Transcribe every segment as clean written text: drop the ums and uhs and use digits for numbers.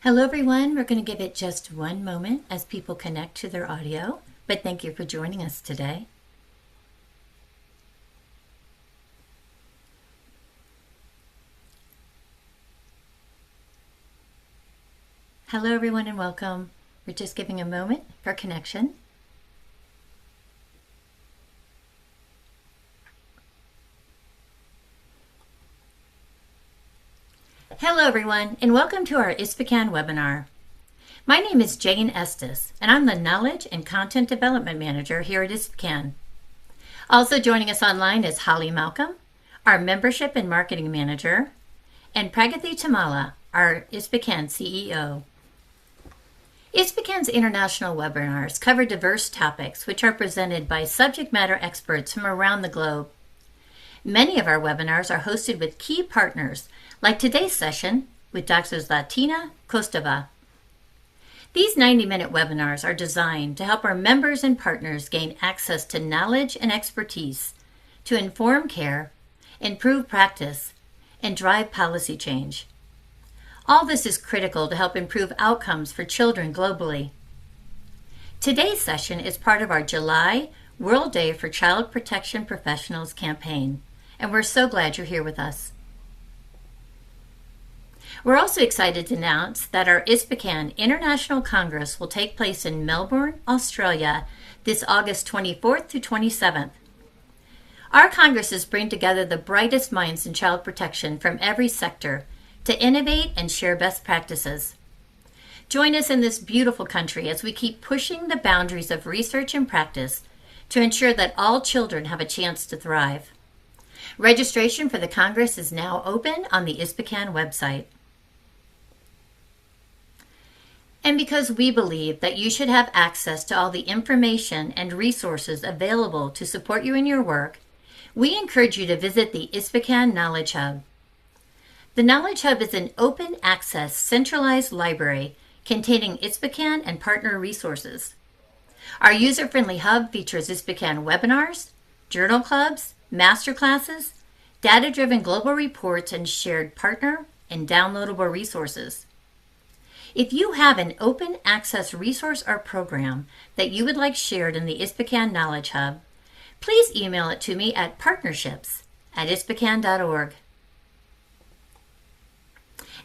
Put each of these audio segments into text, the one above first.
Hello everyone, we're going to give it just one moment as people connect to their audio, but thank you for joining us today. Hello everyone and welcome. We're just giving a moment for connection. Hello everyone and welcome to our ISPCAN webinar. My name is Jane Estes and I'm the Knowledge and Content Development Manager here at ISPCAN. Also joining us online is Holly Malcolm, our Membership and Marketing Manager, and Pragathi Tamala, our ISPCAN CEO. ISPCAN's international webinars cover diverse topics which are presented by subject matter experts from around the globe. Many of our webinars are hosted with key partners, like today's session with Dr. Zlatina Kostova. These 90-minute webinars are designed to help our members and partners gain access to knowledge and expertise to inform care, improve practice, and drive policy change. All this is critical to help improve outcomes for children globally. Today's session is part of our July World Day for Child Protection Professionals campaign, and we're so glad you're here with us. We're also excited to announce that our ISPCAN International Congress will take place in Melbourne, Australia, this August 24th to 27th. Our congresses bring together the brightest minds in child protection from every sector to innovate and share best practices. Join us in this beautiful country as we keep pushing the boundaries of research and practice to ensure that all children have a chance to thrive. Registration for the Congress is now open on the ISPCAN website. And because we believe that you should have access to all the information and resources available to support you in your work, we encourage you to visit the ISPCAN Knowledge Hub. The Knowledge Hub is an open access centralized library containing ISPCAN and partner resources. Our user-friendly hub features ISPCAN webinars, journal clubs, master classes, data-driven global reports, and shared partner and downloadable resources. If you have an open access resource or program that you would like shared in the ISPCAN Knowledge Hub, please email it to me at partnerships@ispcan.org.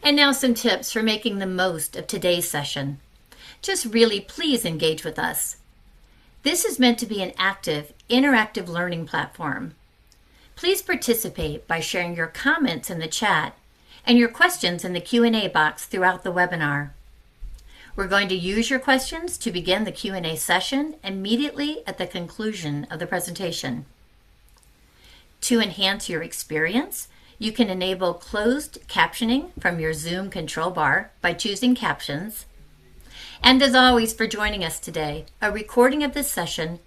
And now some tips for making the most of today's session. Just really please engage with us. This is meant to be an active, interactive learning platform. Please participate by sharing your comments in the chat and your questions in the Q&A box throughout the webinar. We're going to use your questions to begin the Q&A session immediately at the conclusion of the presentation. To enhance your experience, you can enable closed captioning from your Zoom control bar by choosing Captions. And as always, for joining us today, a recording of this session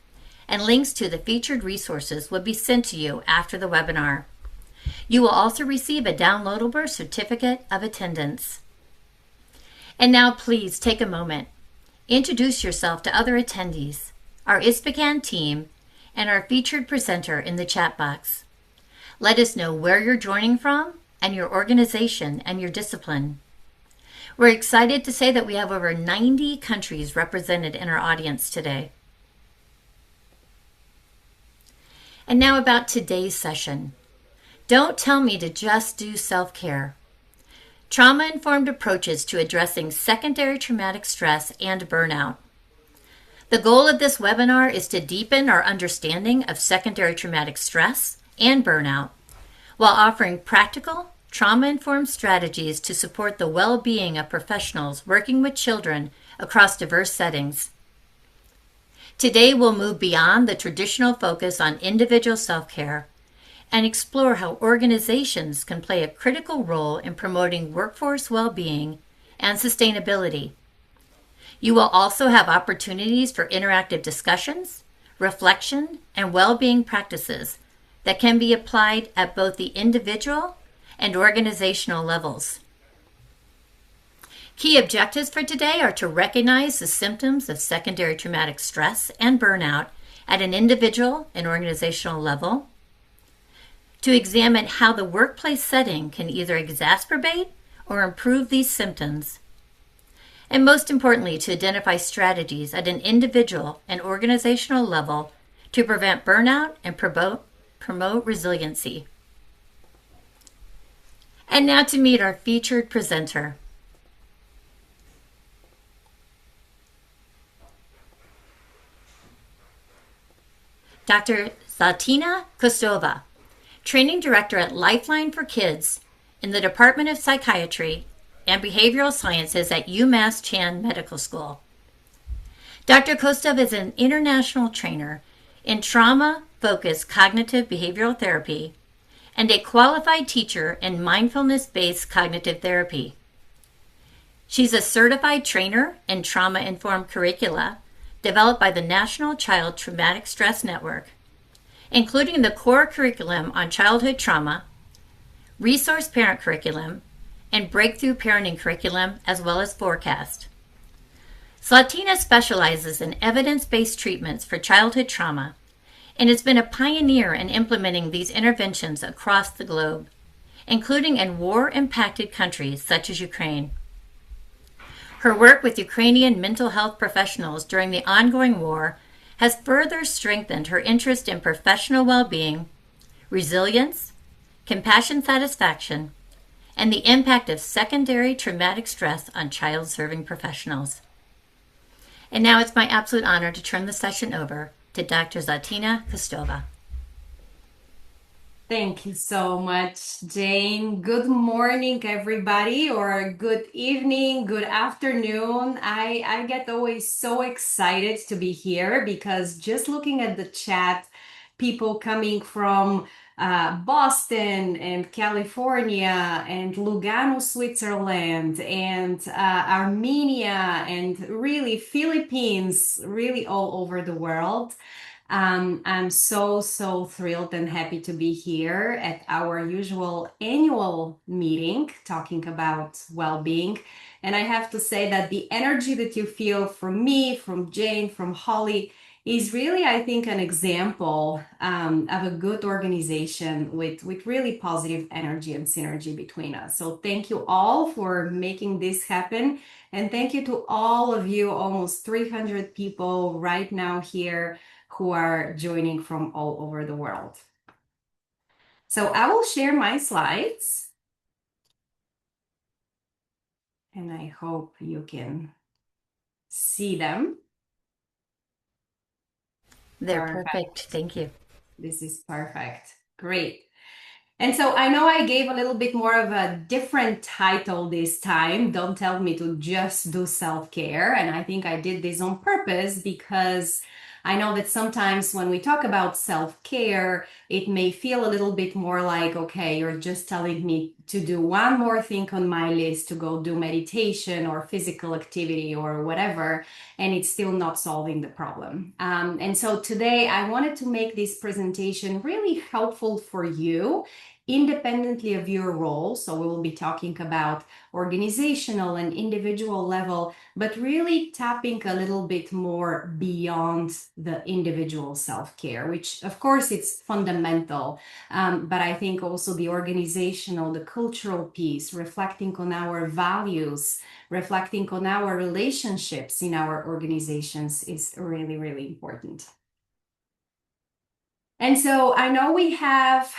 and links to the featured resources will be sent to you after the webinar. You will also receive a downloadable certificate of attendance. And now please take a moment. Introduce yourself to other attendees, our ISPCAN team, and our featured presenter in the chat box. Let us know where you're joining from and your organization and your discipline. We're excited to say that we have over 90 countries represented in our audience today. And now about today's session. Don't tell me to just do self-care. Trauma-informed approaches to addressing secondary traumatic stress and burnout. The goal of this webinar is to deepen our understanding of secondary traumatic stress and burnout while offering practical, trauma-informed strategies to support the well-being of professionals working with children across diverse settings. Today we'll move beyond the traditional focus on individual self-care and explore how organizations can play a critical role in promoting workforce well-being and sustainability. You will also have opportunities for interactive discussions, reflection, and well-being practices that can be applied at both the individual and organizational levels. Key objectives for today are to recognize the symptoms of secondary traumatic stress and burnout at an individual and organizational level, to examine how the workplace setting can either exacerbate or improve these symptoms, and most importantly, to identify strategies at an individual and organizational level to prevent burnout and promote resiliency. And now to meet our featured presenter. Dr. Zlatina Kostova, Training Director at Lifeline for Kids in the Department of Psychiatry and Behavioral Sciences at UMass Chan Medical School. Dr. Kostov is an international trainer in trauma-focused cognitive behavioral therapy and a qualified teacher in mindfulness-based cognitive therapy. She's a certified trainer in trauma-informed curricula developed by the National Child Traumatic Stress Network, including the core curriculum on childhood trauma, resource parent curriculum, and breakthrough parenting curriculum, as well as forecast. Zlatina specializes in evidence-based treatments for childhood trauma and has been a pioneer in implementing these interventions across the globe, including in war-impacted countries such as Ukraine. Her work with Ukrainian mental health professionals during the ongoing war has further strengthened her interest in professional well-being, resilience, compassion satisfaction, and the impact of secondary traumatic stress on child-serving professionals. And now it's my absolute honor to turn the session over to Dr. Zlatina Kostova. Thank you so much, Jane. Good morning, everybody, or good evening, good afternoon. I get always so excited to be here because just looking at the chat, people coming from Boston and California and Lugano, Switzerland, and Armenia, and really Philippines, really all over the world. I'm so thrilled and happy to be here at our usual annual meeting talking about well-being. And I have to say that the energy that you feel from me, from Jane, from Holly is really, I think, an example of a good organization with really positive energy and synergy between us. So thank you all for making this happen. And thank you to all of you, almost 300 people right now here who are joining from all over the world. So I will share my slides and I hope you can see them. They're perfect. Thank you. This is perfect. Great. And so I know I gave a little bit more of a different title this time. Don't tell me to just do self-care. And I think I did this on purpose because I know that sometimes when we talk about self-care, it may feel a little bit more like, okay, you're just telling me to do one more thing on my list to go do meditation or physical activity or whatever, and it's still not solving the problem. And so today I wanted to make this presentation really helpful for you independently of your role. So we will be talking about organizational and individual level, but really tapping a little bit more beyond the individual self-care, which of course it's fundamental. But I think also the organizational, the cultural piece, reflecting on our values, reflecting on our relationships in our organizations is really, really important. And so I know we have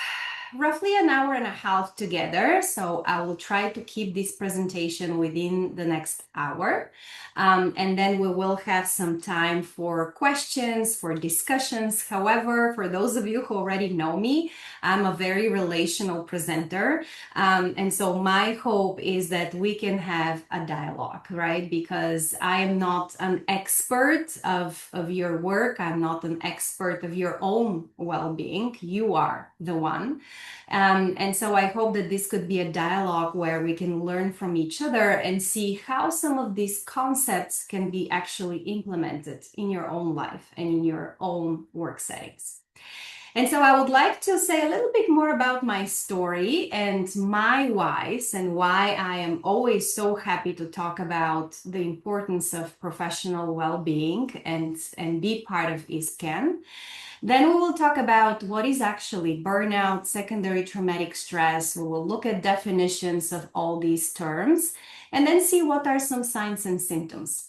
roughly an hour and a half together, so I will try to keep this presentation within the next hour. And then we will have some time for questions, for discussions. However, for those of you who already know me, I'm a very relational presenter. And so my hope is that we can have a dialogue, right? Because I am not an expert of your work. I'm not an expert of your own well-being. You are the one. And so I hope that this could be a dialogue where we can learn from each other and see how some of these concepts can be actually implemented in your own life and in your own work settings. And so I would like to say a little bit more about my story and my whys and why I am always so happy to talk about the importance of professional well-being and be part of ISCAN. Then we will talk about what is actually burnout, secondary traumatic stress. We will look at definitions of all these terms and then see what are some signs and symptoms.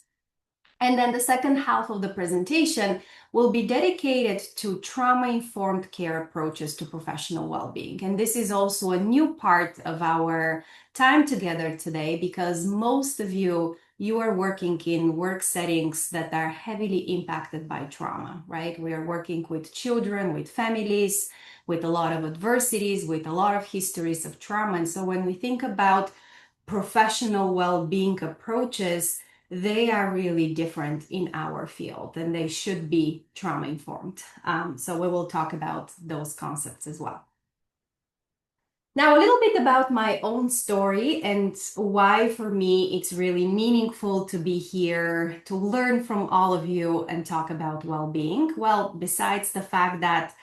And then the second half of the presentation will be dedicated to trauma-informed care approaches to professional well-being. And this is also a new part of our time together today because most of you are working in work settings that are heavily impacted by trauma, right? We are working with children, with families, with a lot of adversities, with a lot of histories of trauma. And so when we think about professional well-being approaches, they are really different in our field and they should be trauma informed. So we will talk about those concepts as well. Now, a little bit about my own story and why for me it's really meaningful to be here to learn from all of you and talk about well-being. Well, besides the fact that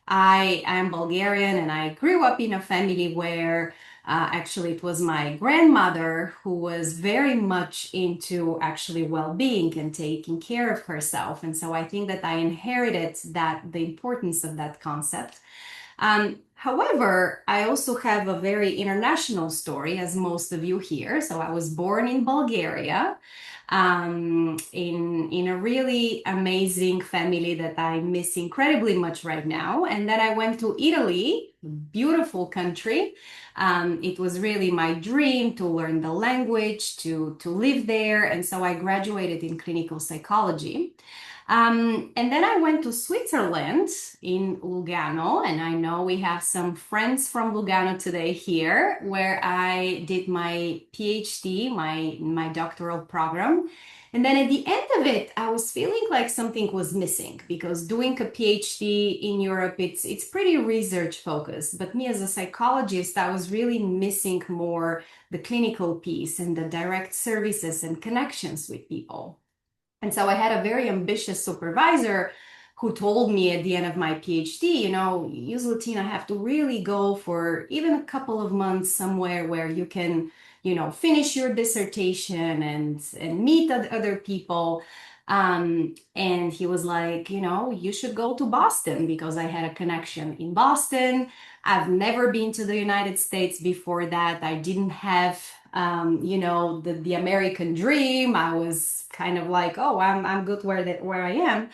I am Bulgarian and I grew up in a family where actually it was my grandmother who was very much into actually well-being and taking care of herself. And so I think that I inherited the importance of that concept. However, I also have a very international story, as most of you here. So I was born in Bulgaria, in a really amazing family that I miss incredibly much right now. And then I went to Italy, beautiful country. It was really my dream to learn the language, to live there. And so I graduated in clinical psychology. And then I went to Switzerland in Lugano, and I know we have some friends from Lugano today here, where I did my PhD, my doctoral program. And then at the end of it, I was feeling like something was missing because doing a PhD in Europe, it's pretty research focused. But me as a psychologist, I was really missing more the clinical piece and the direct services and connections with people. And so I had a very ambitious supervisor who told me at the end of my PhD, you, Zlatina, have to really go for even a couple of months somewhere where you can, finish your dissertation and meet other people. And he was like, you should go to Boston because I had a connection in Boston. I've never been to the United States before that. I didn't have the American dream. I was kind of like, oh, I'm good where I am.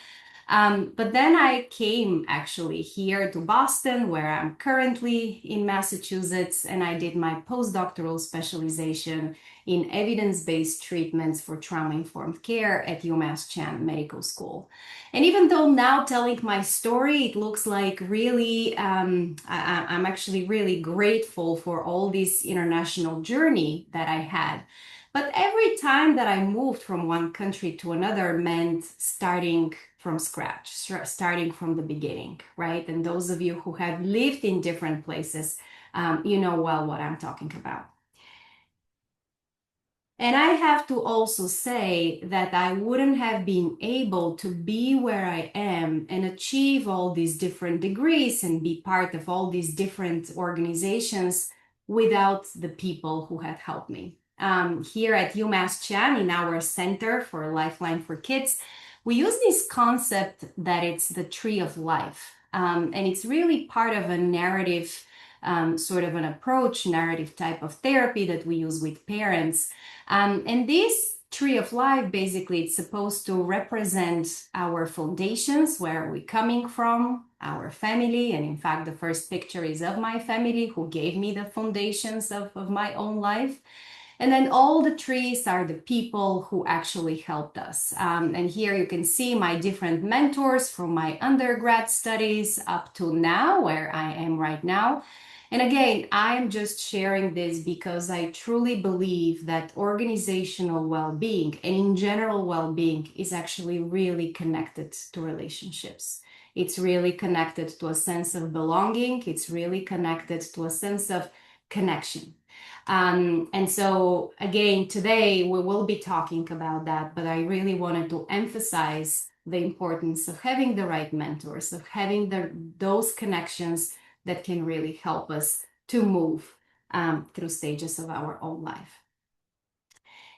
But then I came actually here to Boston, where I'm currently in Massachusetts, and I did my postdoctoral specialization in evidence-based treatments for trauma-informed care at UMass Chan Medical School. And even though now telling my story, it looks like really, I'm actually really grateful for all this international journey that I had. But every time that I moved from one country to another meant starting from scratch, starting from the beginning, right? And those of you who have lived in different places, you know well what I'm talking about. And I have to also say that I wouldn't have been able to be where I am and achieve all these different degrees and be part of all these different organizations without the people who had helped me. Here at UMass Chan, in our Center for Lifeline for Kids, we use this concept that it's the tree of life. And it's really part of a narrative, sort of an approach, narrative type of therapy that we use with parents. And this tree of life, basically, it's supposed to represent our foundations, where we're coming from, our family. And in fact, the first picture is of my family who gave me the foundations of my own life. And then all the trees are the people who actually helped us. And here you can see my different mentors from my undergrad studies up to now, where I am right now. And again, I am just sharing this because I truly believe that organizational well-being and in general well-being is actually really connected to relationships. It's really connected to a sense of belonging. It's really connected to a sense of connection. And so again, today we will be talking about that, but I really wanted to emphasize the importance of having the right mentors, of having those connections that can really help us to move through stages of our own life.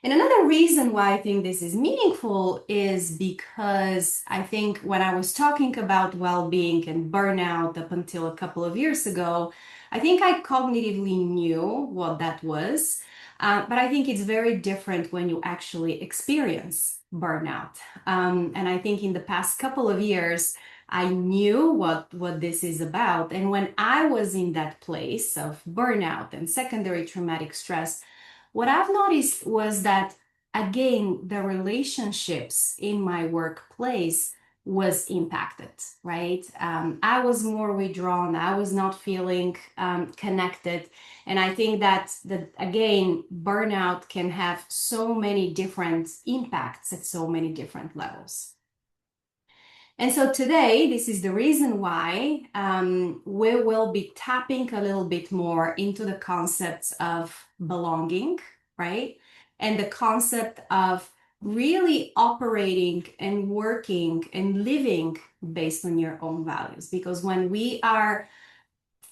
And another reason why I think this is meaningful is because I think when I was talking about well-being and burnout up until a couple of years ago, I think I cognitively knew what that was. But I think it's very different when you actually experience burnout. And I think in the past couple of years, I knew what this is about. And when I was in that place of burnout and secondary traumatic stress, what I've noticed was that, again, the relationships in my workplace was impacted, right? I was more withdrawn. I was not feeling connected. And I think that, again, burnout can have so many different impacts at so many different levels. And so today, this is the reason why we will be tapping a little bit more into the concepts of belonging, right? And the concept of really operating and working and living based on your own values. Because when we are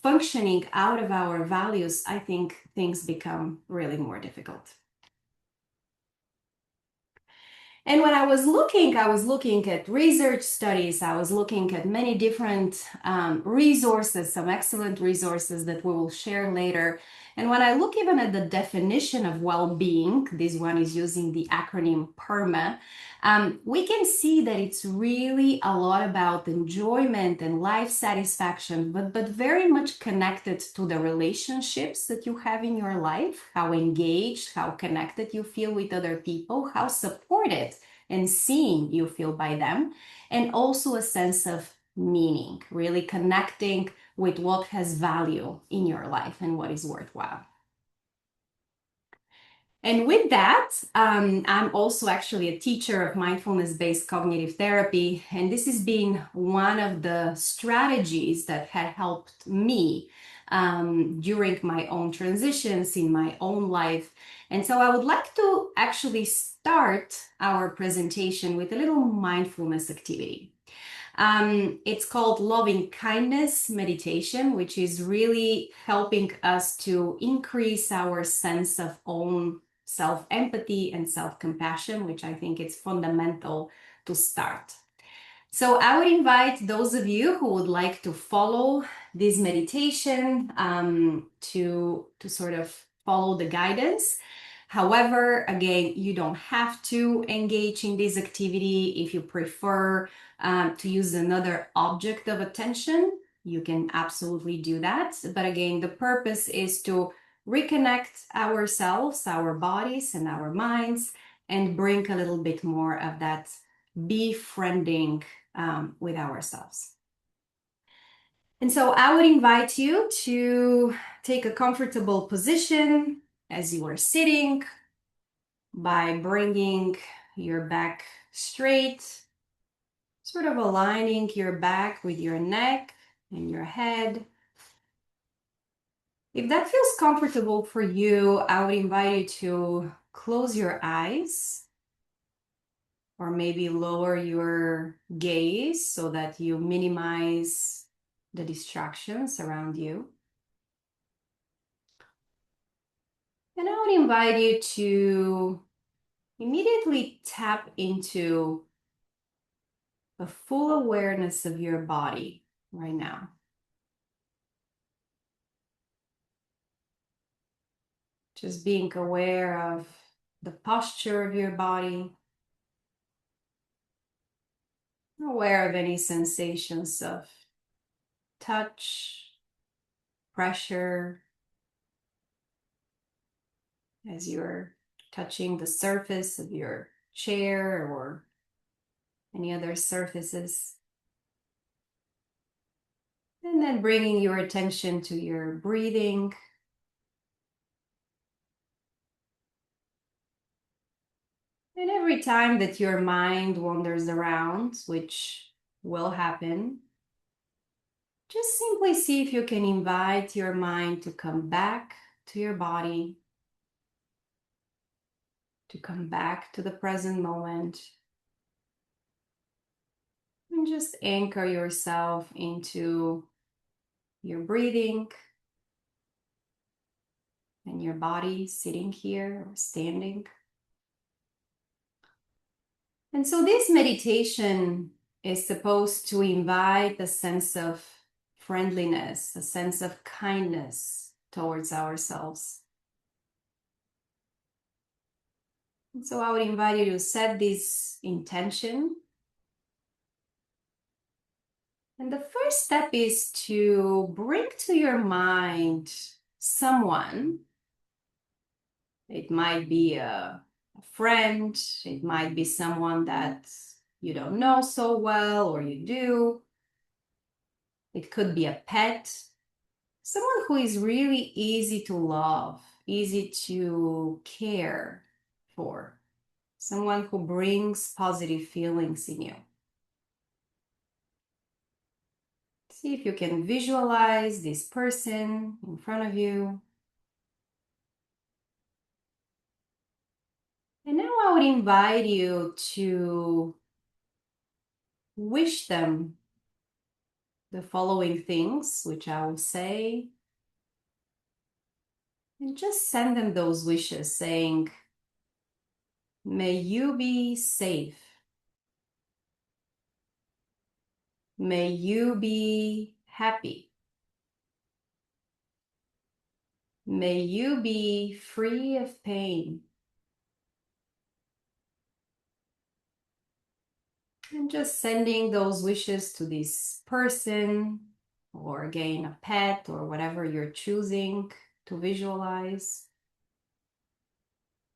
functioning out of our values, I think things become really more difficult. And when I was looking at research studies, I was looking at many different resources, some excellent resources that we will share later. And when I look even at the definition of well-being, this one is using the acronym PERMA, we can see that it's really a lot about enjoyment and life satisfaction, but very much connected to the relationships that you have in your life, how engaged, how connected you feel with other people, how supported and seen you feel by them, and also a sense of meaning, really connecting with what has value in your life and what is worthwhile. And with that, I'm also actually a teacher of mindfulness-based cognitive therapy, and this has been one of the strategies that had helped me during my own transitions in my own life. And so I would like to actually start our presentation with a little mindfulness activity. It's called loving kindness meditation, which is really helping us to increase our sense of own self-empathy and self-compassion, which I think is fundamental to start. So I would invite those of you who would like to follow this meditation to sort of follow the guidance. However, again, you don't have to engage in this activity. If you prefer to use another object of attention, you can absolutely do that. But again, the purpose is to reconnect ourselves, our bodies, and our minds, and bring a little bit more of that befriending with ourselves. And so I would invite you to take a comfortable position as you are sitting by bringing your back straight, sort of aligning your back with your neck and your head. If that feels comfortable for you, I would invite you to close your eyes or maybe lower your gaze so that you minimize the distractions around you. And I would invite you to immediately tap into a full awareness of your body right now. Just being aware of the posture of your body, aware of any sensations of touch, pressure, as you're touching the surface of your chair or any other surfaces. And then bringing your attention to your breathing. And every time that your mind wanders around, which will happen, just simply see if you can invite your mind to come back to your body, to come back to the present moment. And just anchor yourself into your breathing and your body sitting here or standing. And so this meditation is supposed to invite a sense of friendliness, a sense of kindness towards ourselves. And so I would invite you to set this intention. And the first step is to bring to your mind someone. It might be a friend, it might be someone that you don't know so well, or you do. It could be a pet, someone who is really easy to love, easy to care for, someone who brings positive feelings in you. See if you can visualize this person in front of you. And now I would invite you to wish them the following things, which I will say, and just send them those wishes saying, may you be safe. May you be happy. May you be free of pain. And just sending those wishes to this person, or again, a pet, or whatever you're choosing to visualize.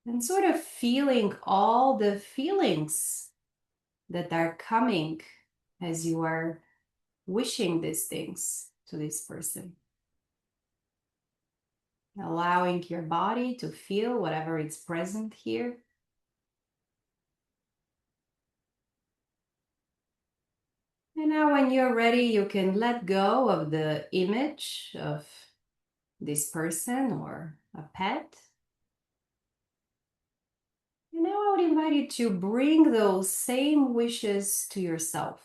And sort of feeling all the feelings that are coming as you are wishing these things to this person. Allowing your body to feel whatever is present here. And now when you're ready, you can let go of the image of this person or a pet. And now I would invite you to bring those same wishes to yourself.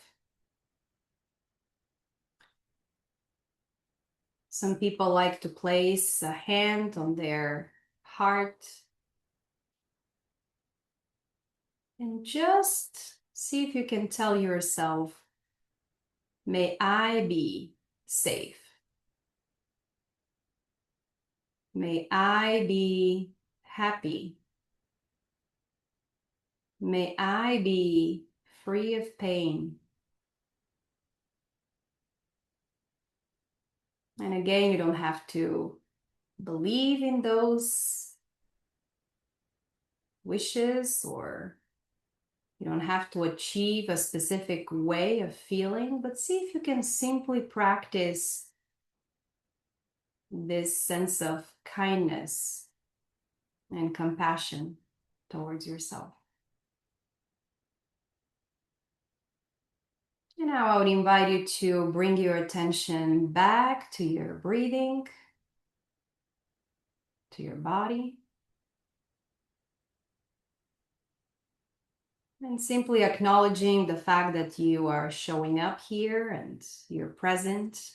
Some people like to place a hand on their heart and just see if you can tell yourself, may I be safe. May I be happy. May I be free of pain. And again, you don't have to believe in those wishes, or you don't have to achieve a specific way of feeling, but see if you can simply practice this sense of kindness and compassion towards yourself. And now I would invite you to bring your attention back to your breathing, to your body. And simply acknowledging the fact that you are showing up here and you're present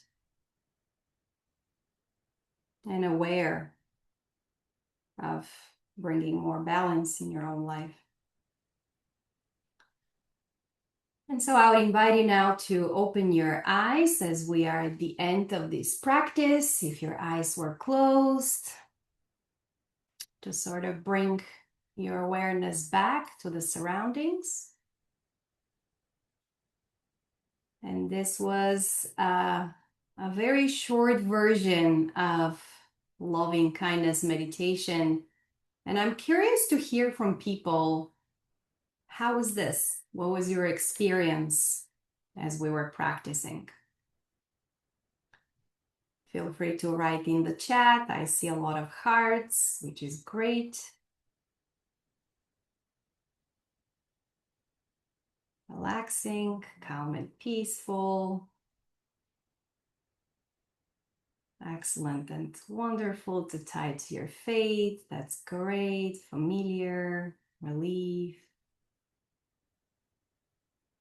and aware of bringing more balance in your own life. And so I would invite you now to open your eyes as we are at the end of this practice. If your eyes were closed, to sort of bring your awareness back to the surroundings. And this was a very short version of loving kindness meditation. And I'm curious to hear from people, how was this? What was your experience as we were practicing? Feel free to write in the chat. I see a lot of hearts, which is great. Relaxing, calm and peaceful. Excellent and wonderful to tie to your faith. That's great. Familiar, relief.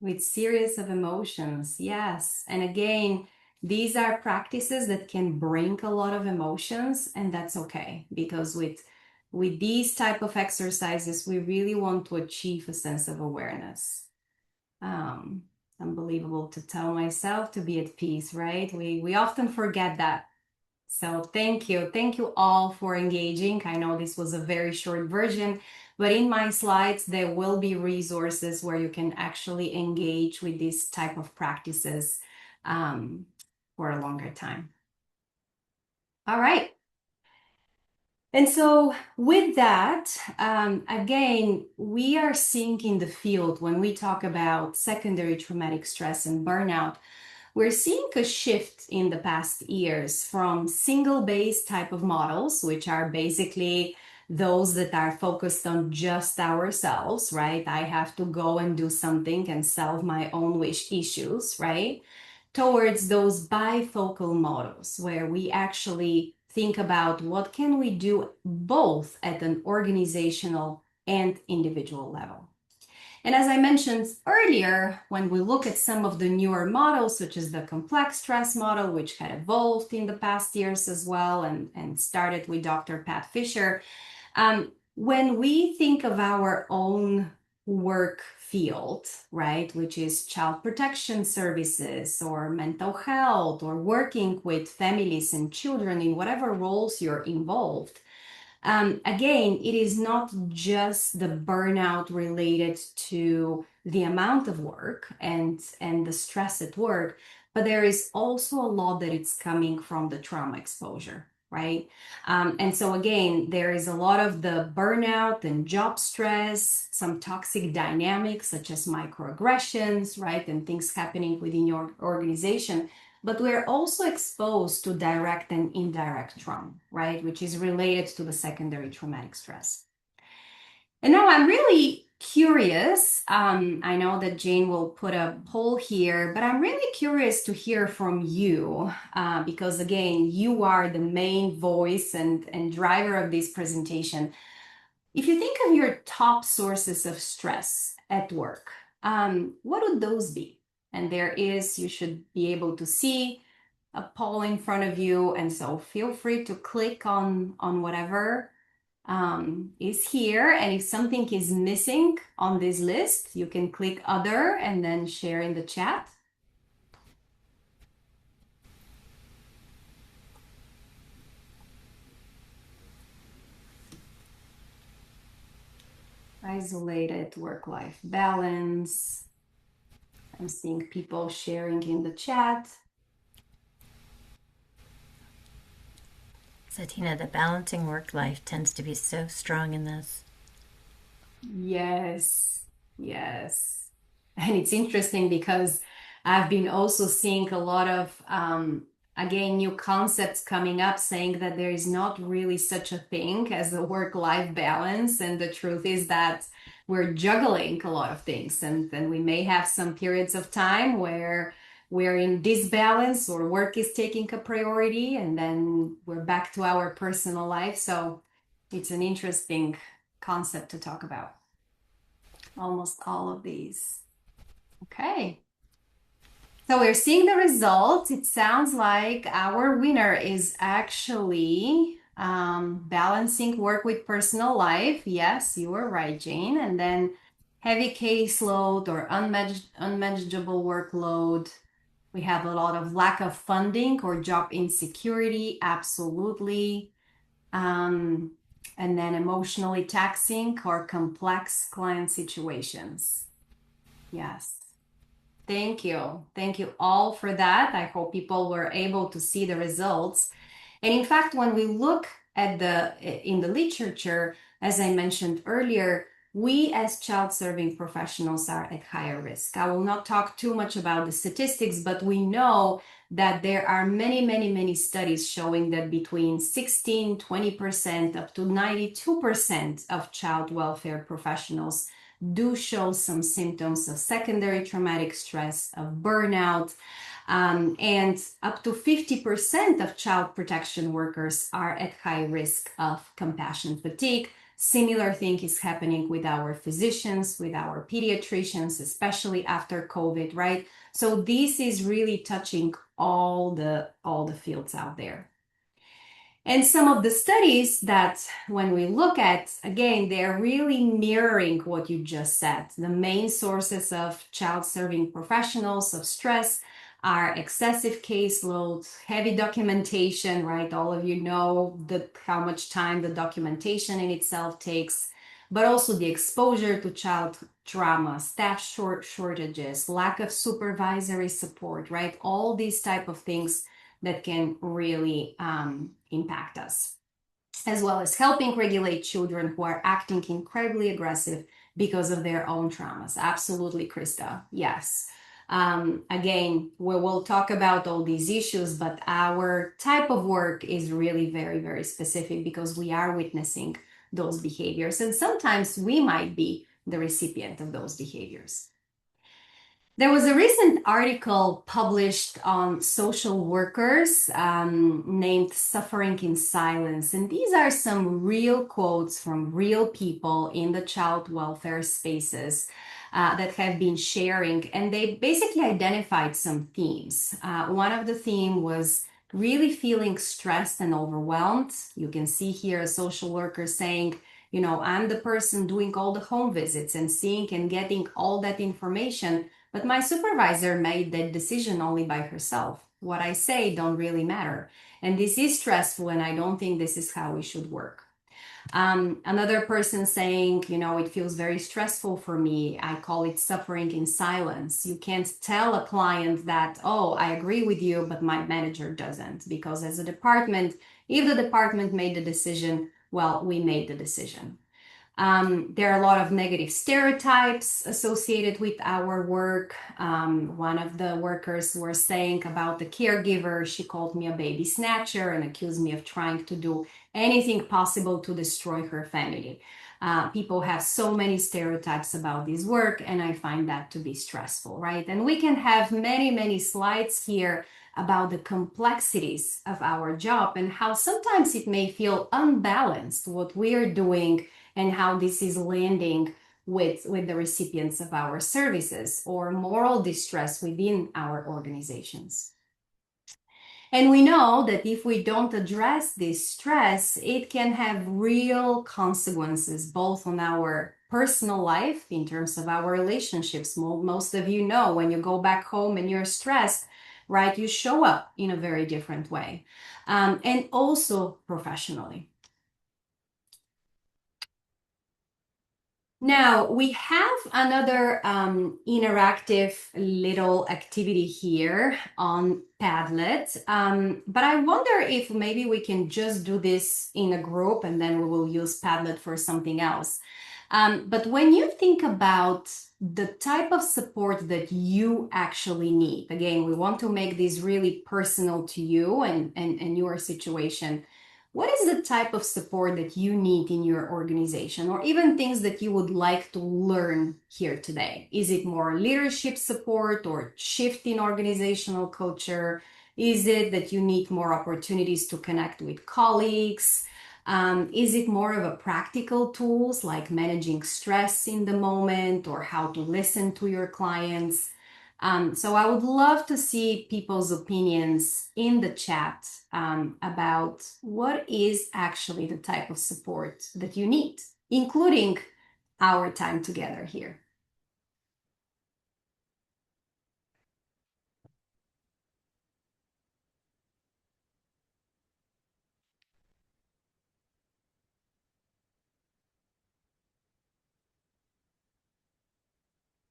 With series of emotions, yes. And again, these are practices that can bring a lot of emotions, and that's okay, because with these type of exercises, we really want to achieve a sense of awareness. um, Unbelievable to tell myself to be at peace, right? We often forget that. So thank you all for engaging. I know this was a very short version, but in my slides there will be resources where you can actually engage with this type of practices um, for a longer time. All right. And so, with that, again, we are seeing in the field when we talk about secondary traumatic stress and burnout, we're seeing a shift in the past years from single base type of models, which are basically those that are focused on just ourselves, right? I have to go and do something and solve my own wish issues, right? Towards those bifocal models where we actually think about what can we do both at an organizational and individual level. And as I mentioned earlier, when we look at some of the newer models, such as the complex stress model, which had evolved in the past years as well and started with Dr. Pat Fisher, when we think of our own work field, right, which is child protection services or mental health or working with families and children in whatever roles you're involved, again, it is not just the burnout related to the amount of work and the stress at work, but there is also a lot that it's coming from the trauma exposure, right? And so again, there is a lot of the burnout and job stress, some toxic dynamics such as microaggressions, right? And things happening within your organization, but we're also exposed to direct and indirect trauma, right? Which is related to the secondary traumatic stress. And now I'm really curious. I know that Jane will put a poll here, but I'm really curious to hear from you because, again, you are the main voice and driver of this presentation. If you think of your top sources of stress at work, what would those be? And there is, you should be able to see a poll in front of you, and so feel free to click on whatever is here, and if something is missing on this list, you can click other and then share in the chat. Isolated work-life balance. I'm seeing people sharing in the chat. Satina, the balancing work life tends to be so strong in this. Yes, yes. And it's interesting because I've been also seeing a lot of, again, new concepts coming up saying that there is not really such a thing as a work-life balance. And the truth is that we're juggling a lot of things. And then we may have some periods of time where we're in disbalance or work is taking a priority, and then we're back to our personal life. So it's an interesting concept to talk about. Almost all of these. Okay. So we're seeing the results. It sounds like our winner is actually balancing work with personal life. Yes, you were right, Jane. And then heavy caseload or unmanageable workload. We have a lot of lack of funding or job insecurity. Absolutely. And then emotionally taxing or complex client situations. Yes. Thank you. Thank you all for that. I hope people were able to see the results. And in fact, when we look at in the literature, as I mentioned earlier, we as child serving professionals are at higher risk. I will not talk too much about the statistics, but we know that there are many studies showing that between 16, 20%, up to 92% of child welfare professionals do show some symptoms of secondary traumatic stress, of burnout, and up to 50% of child protection workers are at high risk of compassion fatigue. Similar thing is happening with our physicians, with our pediatricians, especially after COVID, right? So this is really touching all the fields out there. And some of the studies that when we look at, again, they're really mirroring what you just said. The main sources of child serving professionals of stress are excessive caseload, heavy documentation, right? All of you know how much time the documentation in itself takes, but also the exposure to child trauma, staff shortages, lack of supervisory support, right? All these type of things that can really impact us, as well as helping regulate children who are acting incredibly aggressive because of their own traumas. Absolutely, Krista. Yes. Again, we will talk about all these issues, but our type of work is really very, very specific because we are witnessing those behaviors. And sometimes we might be the recipient of those behaviors. There was a recent article published on social workers named Suffering in Silence. And these are some real quotes from real people in the child welfare spaces that have been sharing. And they basically identified some themes. One of the themes was really feeling stressed and overwhelmed. You can see here a social worker saying, you know, I'm the person doing all the home visits and seeing and getting all that information. But my supervisor made that decision only by herself. What I say don't really matter. And this is stressful, and I don't think this is how we should work. Another person saying, you know, it feels very stressful for me. I call it suffering in silence. You can't tell a client that, oh, I agree with you, but my manager doesn't. Because as a department, if the department made the decision, well, we made the decision. There are a lot of negative stereotypes associated with our work. One of the workers were saying about the caregiver, she called me a baby snatcher and accused me of trying to do anything possible to destroy her family. People have so many stereotypes about this work, and I find that to be stressful, right? And we can have many, many slides here about the complexities of our job and how sometimes it may feel unbalanced what we are doing and how this is landing with the recipients of our services or moral distress within our organizations. And we know that if we don't address this stress, it can have real consequences, both on our personal life in terms of our relationships. Most of you know when you go back home and you're stressed, right, you show up in a very different way. And also professionally. Now we have another interactive little activity here on Padlet, but I wonder if maybe we can just do this in a group and then we will use Padlet for something else. But when you think about the type of support that you actually need, again, we want to make this really personal to you and your situation. What is the type of support that you need in your organization, or even things that you would like to learn here today? Is it more leadership support or shift in organizational culture? Is it that you need more opportunities to connect with colleagues? Is it more of a practical tools like managing stress in the moment or how to listen to your clients? So I would love to see people's opinions in the chat about what is actually the type of support that you need, including our time together here.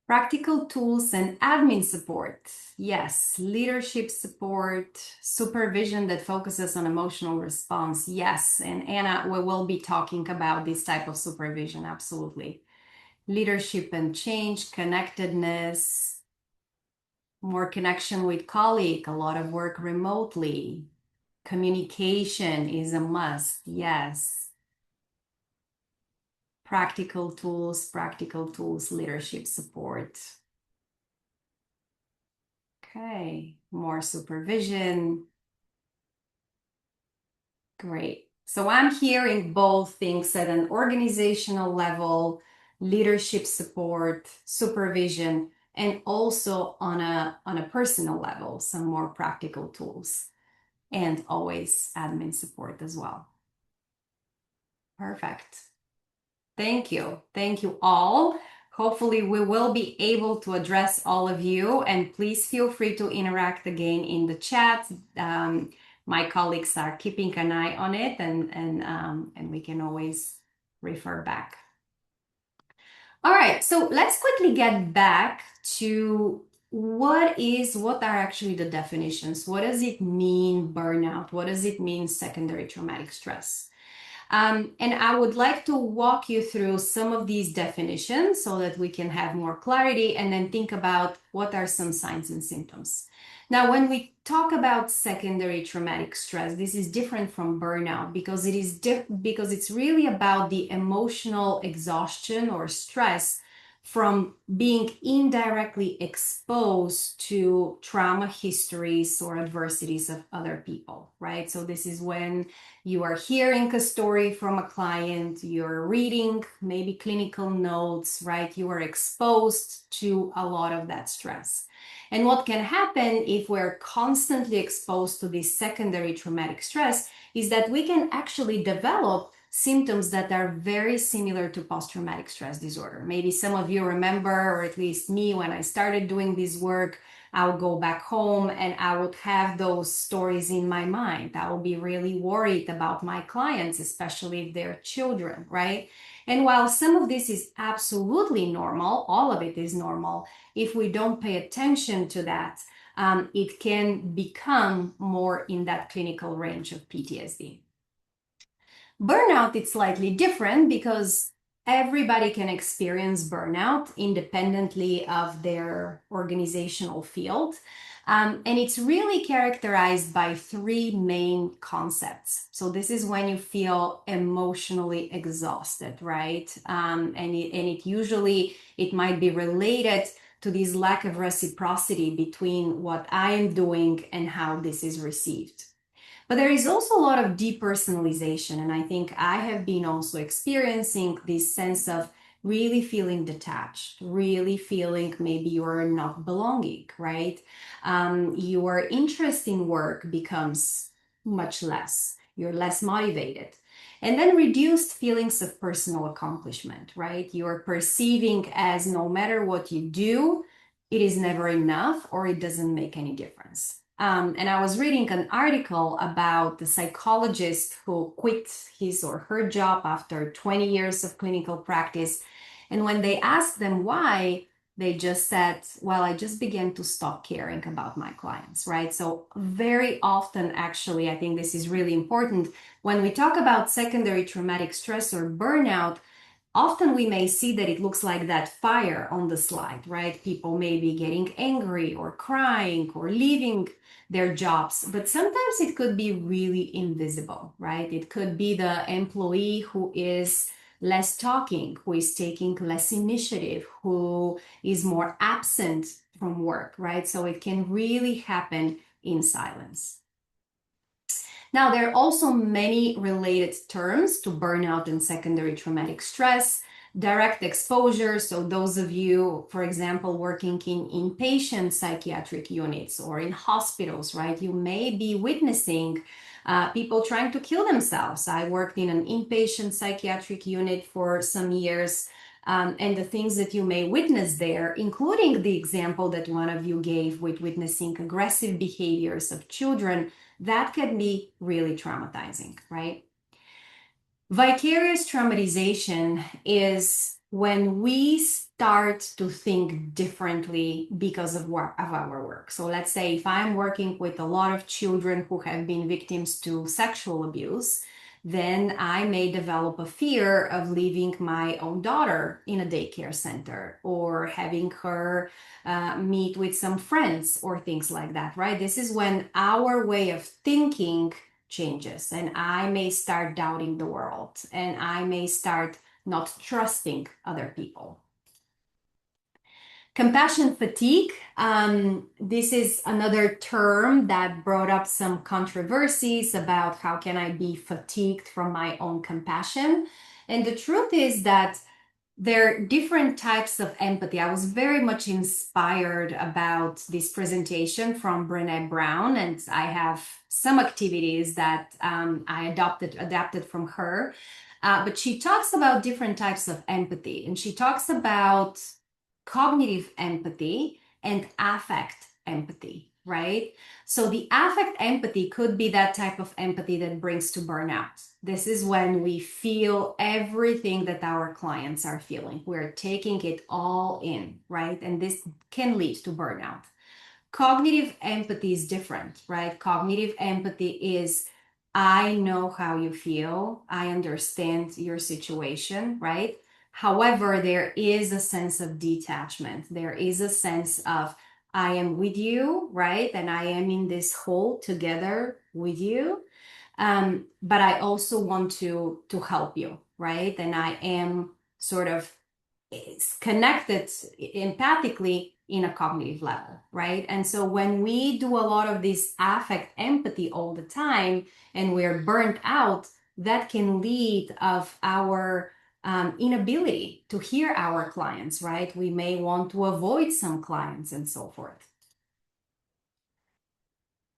Practical tools and admin support. Yes. Leadership support, supervision that focuses on emotional response. Yes. And Anna, we will be talking about this type of supervision. Absolutely. Leadership and change, connectedness, more connection with colleague, a lot of work remotely. Communication is a must. Yes. Practical tools, leadership support. Okay, more supervision. Great. So I'm hearing both things at an organizational level, leadership support, supervision, and also on a personal level, some more practical tools, and always admin support as well. Perfect. Thank you. Thank you all. Hopefully we will be able to address all of you, and please feel free to interact again in the chat. My colleagues are keeping an eye on it, and we can always refer back. All right, so let's quickly get back to what are actually the definitions? What does it mean burnout? What does it mean secondary traumatic stress? And I would like to walk you through some of these definitions so that we can have more clarity and then think about what are some signs and symptoms. Now, when we talk about secondary traumatic stress, this is different from burnout because because it's really about the emotional exhaustion or stress from being indirectly exposed to trauma histories or adversities of other people, right? So this is when you are hearing a story from a client, you're reading maybe clinical notes, right? You are exposed to a lot of that stress. And what can happen if we're constantly exposed to this secondary traumatic stress is that we can actually develop symptoms that are very similar to post-traumatic stress disorder. Maybe some of you remember, or at least me, when I started doing this work, I would go back home and I would have those stories in my mind. I would be really worried about my clients, especially if they're children, right? And while some of this is absolutely normal, all of it is normal, if we don't pay attention to that, it can become more in that clinical range of PTSD. Burnout, it's slightly different because everybody can experience burnout independently of their organizational field. And it's really characterized by three main concepts. So this is when you feel emotionally exhausted, right? And it usually, it might be related to this lack of reciprocity between what I am doing and how this is received. But there is also a lot of depersonalization. And I think I have been also experiencing this sense of really feeling detached, really feeling maybe you're not belonging, right? Your interest in work becomes much less. You're less motivated. And then reduced feelings of personal accomplishment, right? You're perceiving as no matter what you do, it is never enough or it doesn't make any difference. And I was reading an article about the psychologist who quit his or her job after 20 years of clinical practice. And when they asked them why, they just said, well, I just began to stop caring about my clients, right? So very often, actually, I think this is really important. When we talk about secondary traumatic stress or burnout, often we may see that it looks like that fire on the slide, right? People may be getting angry or crying or leaving their jobs, but sometimes it could be really invisible, right? It could be the employee who is less talking, who is taking less initiative, who is more absent from work, right? So it can really happen in silence. Now, there are also many related terms to burnout and secondary traumatic stress. Direct exposure, so those of you, for example, working in inpatient psychiatric units or in hospitals, right, you may be witnessing people trying to kill themselves. I worked in an inpatient psychiatric unit for some years. And the things that you may witness there, including the example that one of you gave with witnessing aggressive behaviors of children, that can be really traumatizing, right? Vicarious traumatization is when we start to think differently because of our work. So let's say if I'm working with a lot of children who have been victims to sexual abuse, then I may develop a fear of leaving my own daughter in a daycare center or having her meet with some friends or things like that, right? This is when our way of thinking changes and I may start doubting the world and I may start not trusting other people. Compassion fatigue. This is another term that brought up some controversies about how can I be fatigued from my own compassion. And the truth is that there are different types of empathy. I was very much inspired about this presentation from Brené Brown, and I have some activities that I adapted from her. But she talks about different types of empathy, and she talks about cognitive empathy and affect empathy, right? So the affect empathy could be that type of empathy that brings to burnout. This is when we feel everything that our clients are feeling. We're taking it all in, right? And this can lead to burnout. Cognitive empathy is different, right? Cognitive empathy is I know how you feel, I understand your situation, right? However, there is a sense of detachment. There is a sense of I am with you, right? And I am in this whole together with you. But I also want to help you, right? And I am sort of connected empathically in a cognitive level, right? And so when we do a lot of this affect empathy all the time and we're burnt out, that can lead of our inability to hear our clients, right? We may want to avoid some clients and so forth.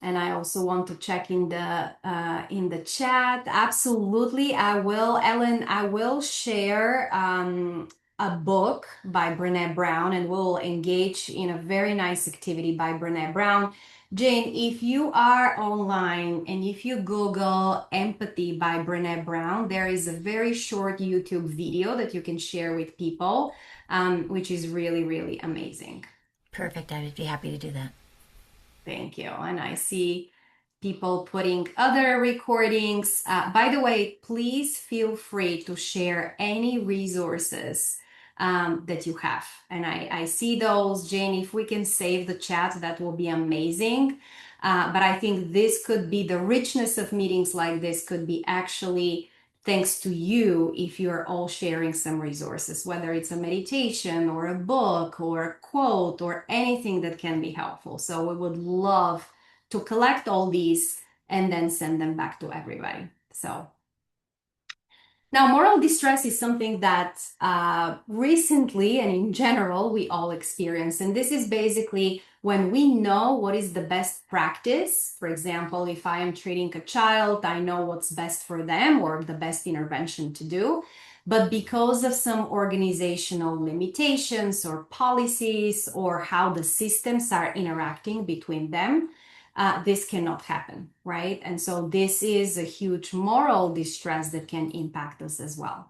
And I also want to check in the chat. Absolutely, I will, Ellen. I will share a book by Brené Brown, and we'll engage in a very nice activity by Brené Brown. Jane, if you are online and if you Google empathy by Brené Brown, there is a very short YouTube video that you can share with people, which is really, really amazing. Perfect. I would be happy to do that. Thank you. And I see people putting other recordings. By the way, please feel free to share any resources that you have. And I see those. Jane, if we can save the chat, that will be amazing. But I think this could be the richness of meetings like this could be actually thanks to you if you're all sharing some resources, whether it's a meditation or a book or a quote or anything that can be helpful. So we would love to collect all these and then send them back to everybody. So now, moral distress is something that recently and in general we all experience. And this is basically when we know what is the best practice. For example, if I am treating a child, I know what's best for them or the best intervention to do. But because of some organizational limitations or policies or how the systems are interacting between them, this cannot happen, right? And so this is a huge moral distress that can impact us as well.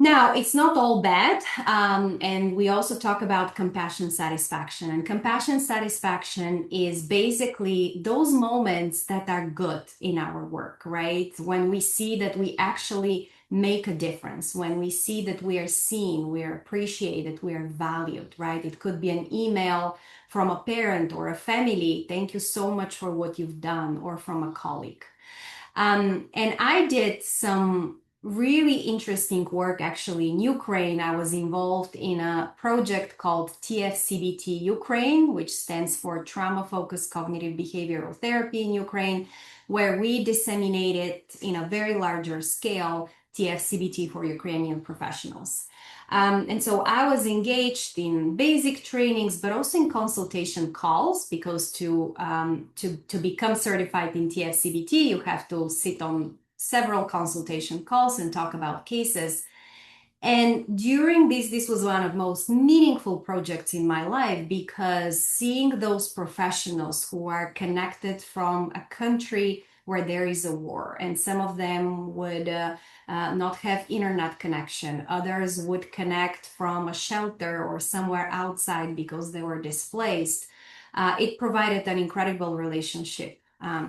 Now, it's not all bad. And we also talk about compassion satisfaction. And compassion satisfaction is basically those moments that are good in our work, right? When we see that we actually make a difference, when we see that we are seen, we are appreciated, we are valued, right? It could be an email from a parent or a family. Thank you so much for what you've done, or from a colleague. And I did some really interesting work actually in Ukraine. I was involved in a project called TFCBT Ukraine, which stands for Trauma Focused Cognitive Behavioral Therapy in Ukraine, where we disseminated in a very larger scale TFCBT for Ukrainian professionals. And so I was engaged in basic trainings, but also in consultation calls, because to become certified in TFCBT, you have to sit on several consultation calls and talk about cases. And during this was one of the most meaningful projects in my life, because seeing those professionals who are connected from a country where there is a war, and some of them would not have internet connection, others would connect from a shelter or somewhere outside because they were displaced. It provided an incredible relationship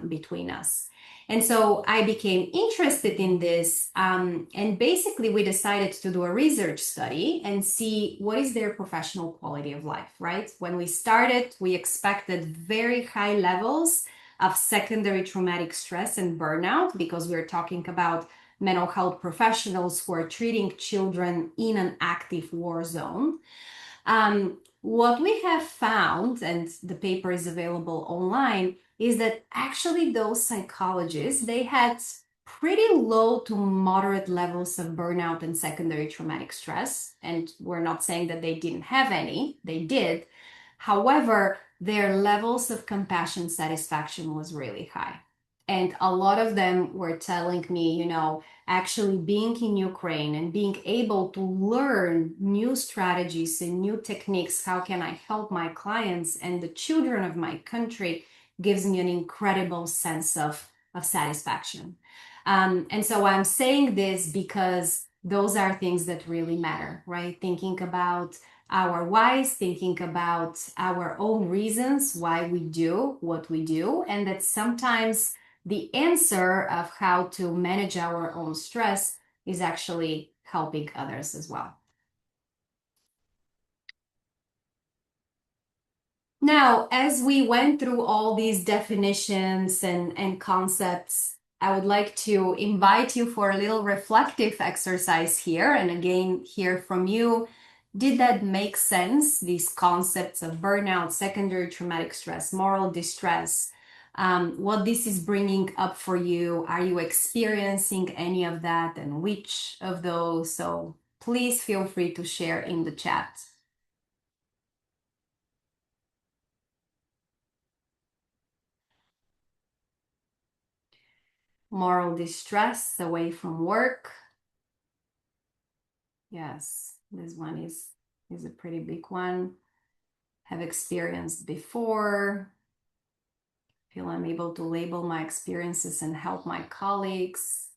between us. And so I became interested in this, and basically we decided to do a research study and see what is their professional quality of life, right? When we started, we expected very high levels of secondary traumatic stress and burnout, because we're talking about mental health professionals who are treating children in an active war zone. What we have found, and the paper is available online, is that actually those psychologists, they had pretty low to moderate levels of burnout and secondary traumatic stress. And we're not saying that they didn't have any, they did. However, their levels of compassion satisfaction was really high. And a lot of them were telling me, actually being in Ukraine and being able to learn new strategies and new techniques, how can I help my clients and the children of my country, gives me an incredible sense of satisfaction. And so I'm saying this because those are things that really matter, right? Thinking about our whys, thinking about our own reasons why we do what we do, and that sometimes the answer of how to manage our own stress is actually helping others as well. Now, as we went through all these definitions and concepts, I would like to invite you for a little reflective exercise here. And again, hear from you. Did that make sense? These concepts of burnout, secondary traumatic stress, moral distress, what this is bringing up for you. Are you experiencing any of that and which of those? So please feel free to share in the chat. Moral distress away from work. Yes, this one is a pretty big one. Have experienced before. Feel I'm able to label my experiences and help my colleagues.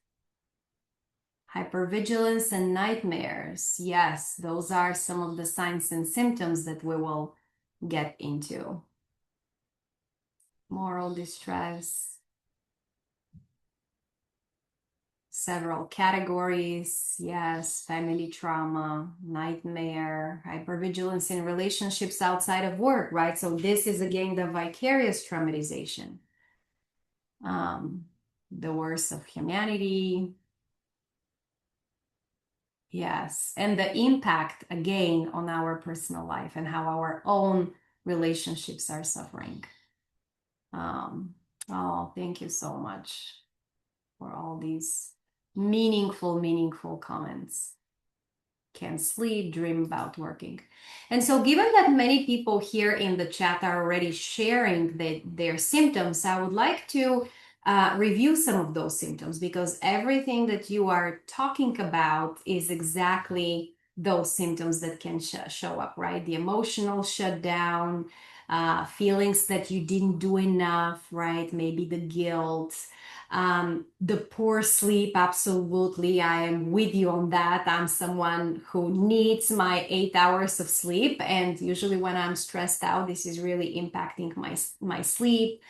Hypervigilance and nightmares. Yes, those are some of the signs and symptoms that we will get into. Moral distress. Several categories. Yes, family trauma, nightmare, hypervigilance in relationships outside of work, right? So this is again the vicarious traumatization. The worst of humanity. Yes, and the impact again on our personal life and how our own relationships are suffering. Oh, thank you so much for all these meaningful comments. Can't sleep, dream about working. And so given that many people here in the chat are already sharing their symptoms, I would like to review some of those symptoms, because everything that you are talking about is exactly those symptoms that can show up, right? The emotional shutdown, feelings that you didn't do enough, right? Maybe the guilt, the poor sleep. Absolutely, I am with you on that. I'm someone who needs my 8 hours of sleep, and usually when I'm stressed out, this is really impacting my sleep.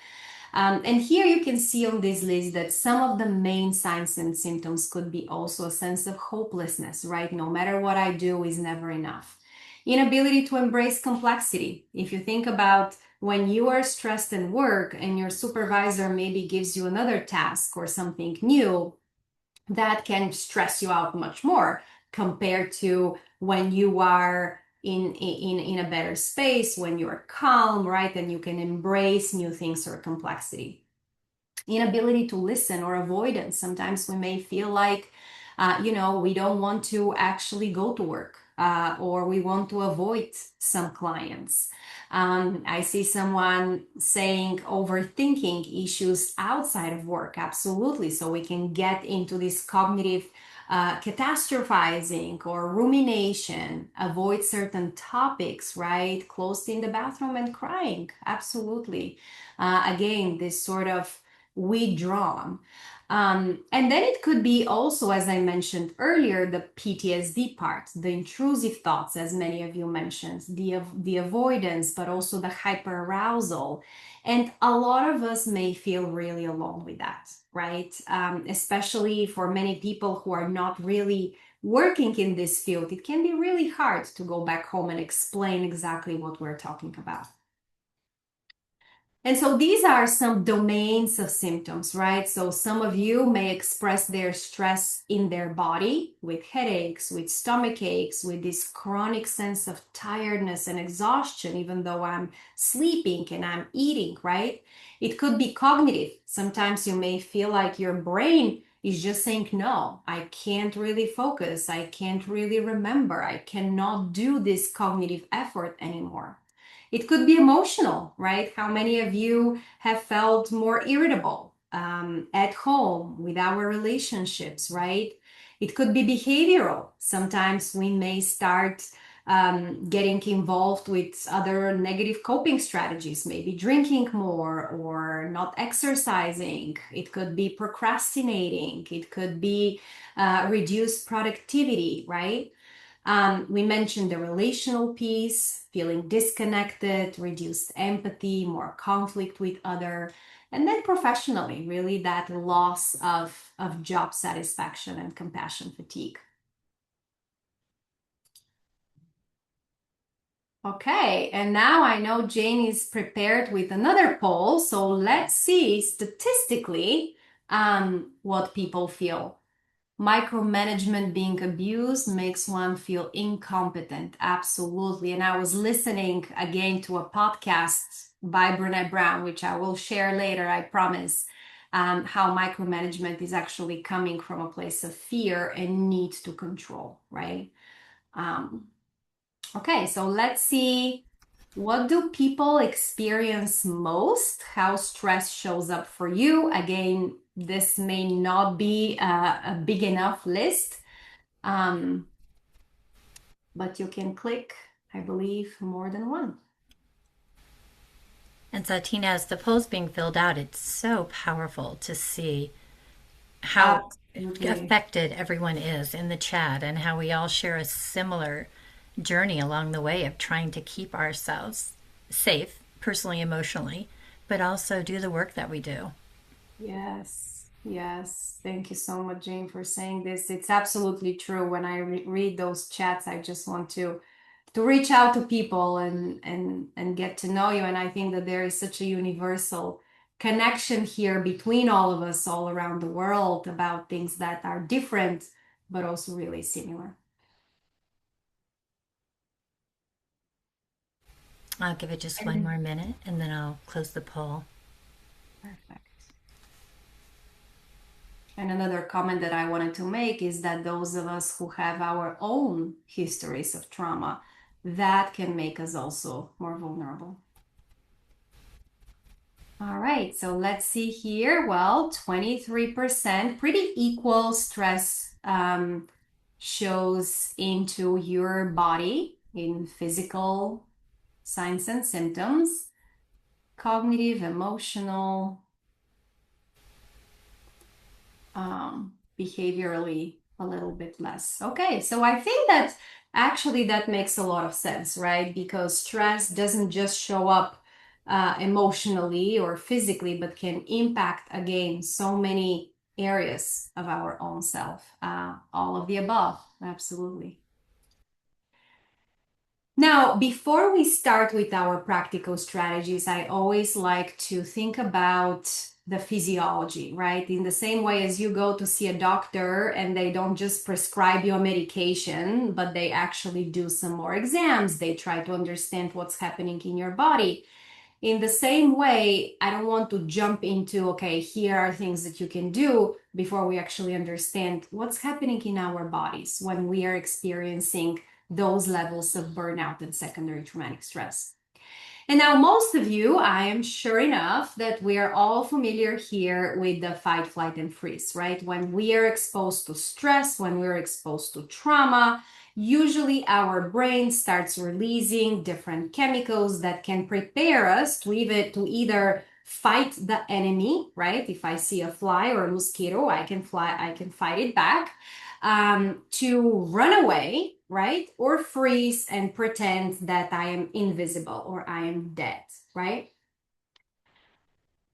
And here you can see on this list that some of the main signs and symptoms could be also a sense of hopelessness, right? No matter what I do is never enough. Inability to embrace complexity. If you think about when you are stressed in work and your supervisor maybe gives you another task or something new, that can stress you out much more compared to when you are in a better space, when you're calm, right? And you can embrace new things or complexity. Inability to listen or avoidance. Sometimes we may feel like, we don't want to actually go to work, or we want to avoid some clients. I see someone saying overthinking issues outside of work. Absolutely. So we can get into this cognitive catastrophizing or rumination, avoid certain topics, right? Closed in the bathroom and crying. Absolutely. Again, this sort of withdrawn. And then it could be also, as I mentioned earlier, the PTSD part, the intrusive thoughts, as many of you mentioned, the avoidance, but also the hyperarousal. And a lot of us may feel really alone with that, right? Especially for many people who are not really working in this field, it can be really hard to go back home and explain exactly what we're talking about. And so these are some domains of symptoms, right? So some of you may express their stress in their body with headaches, with stomach aches, with this chronic sense of tiredness and exhaustion, even though I'm sleeping and I'm eating, right? It could be cognitive. Sometimes you may feel like your brain is just saying, no, I can't really focus. I can't really remember. I cannot do this cognitive effort anymore. It could be emotional, right? How many of you have felt more irritable at home with our relationships, right? It could be behavioral. Sometimes we may start getting involved with other negative coping strategies, maybe drinking more or not exercising. It could be procrastinating. It could be reduced productivity, right? We mentioned the relational piece, feeling disconnected, reduced empathy, more conflict with other, and then professionally, really that loss of job satisfaction and compassion fatigue. Okay, and now I know Jane is prepared with another poll, so let's see statistically what people feel. Micromanagement being abused makes one feel incompetent. Absolutely. And I was listening again to a podcast by Brene Brown, which I will share later, I promise, how micromanagement is actually coming from a place of fear and need to control, right? Um, okay, so let's see. What do people experience most? How stress shows up for you? Again, this may not be a big enough list, um, but you can click, I believe, more than one. And so, Tina, as the poll's being filled out, it's so powerful to see how Absolutely. affected everyone is in the chat and how we all share a similar journey along the way of trying to keep ourselves safe, personally, emotionally, but also do the work that we do. Yes, yes. Thank you so much, Jane, for saying this. It's absolutely true. When I read those chats, I just want to reach out to people and get to know you. And I think that there is such a universal connection here between all of us all around the world about things that are different, but also really similar. I'll give it just one more minute and then I'll close the poll. Perfect. And another comment that I wanted to make is that those of us who have our own histories of trauma, that can make us also more vulnerable. All right, so let's see here. Well, 23%, pretty equal stress shows into your body in physical signs and symptoms, cognitive, emotional, behaviorally a little bit less. Okay, so I think that actually that makes a lot of sense, right? Because stress doesn't just show up emotionally or physically, but can impact again so many areas of our own self. All of the above, absolutely. Now, before we start with our practical strategies, I always like to think about the physiology, right? In the same way as you go to see a doctor and they don't just prescribe you a medication, but they actually do some more exams. They try to understand what's happening in your body. In the same way, I don't want to jump into, okay, here are things that you can do before we actually understand what's happening in our bodies when we are experiencing those levels of burnout and secondary traumatic stress. And now most of you, I am sure enough that we are all familiar here with the fight, flight, and freeze, right? When we are exposed to stress, when we're exposed to trauma, usually our brain starts releasing different chemicals that can prepare us to either fight the enemy, right? If I see a fly or a mosquito, I can fight it back. To run away, right? Or freeze and pretend that I am invisible or I am dead, right?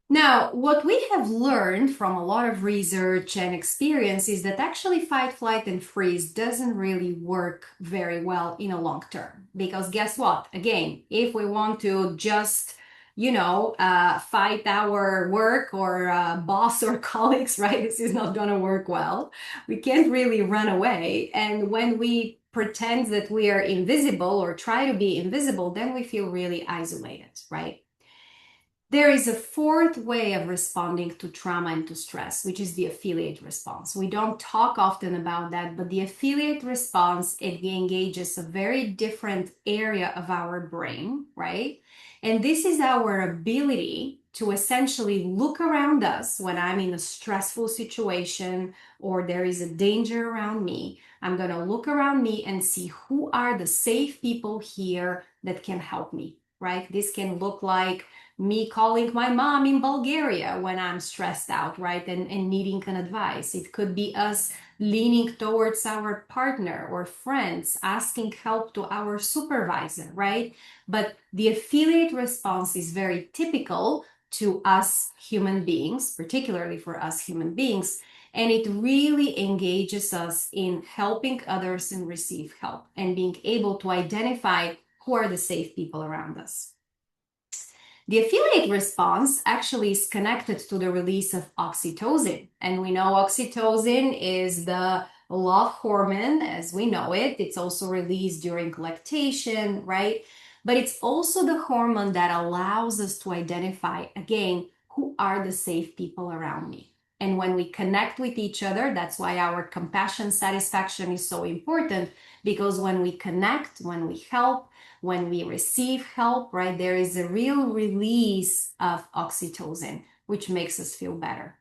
Now, what we have learned from a lot of research and experience is that actually fight, flight, and freeze doesn't really work very well in a long term. Because guess what? Again, if we want to just fight our work or boss or colleagues, right? This is not going to work well. We can't really run away. And when we pretend that we are invisible or try to be invisible, then we feel really isolated, right? There is a fourth way of responding to trauma and to stress, which is the affiliate response. We don't talk often about that, but the affiliate response, it engages a very different area of our brain, right? And this is our ability to essentially look around us when I'm in a stressful situation or there is a danger around me. I'm going to look around me and see who are the safe people here that can help me, right? This can look like me calling my mom in Bulgaria when I'm stressed out, right? And needing an advice. It could be us leaning towards our partner or friends, asking help to our supervisor, right? But the affiliate response is very typical to us human beings, particularly for us human beings. And it really engages us in helping others and receive help and being able to identify who are the safe people around us. The affiliate response actually is connected to the release of oxytocin. And we know oxytocin is the love hormone as we know it. It's also released during lactation, right? But it's also the hormone that allows us to identify, again, who are the safe people around me. And when we connect with each other, that's why our compassion satisfaction is so important, because when we connect, when we help, when we receive help, right, there is a real release of oxytocin, which makes us feel better.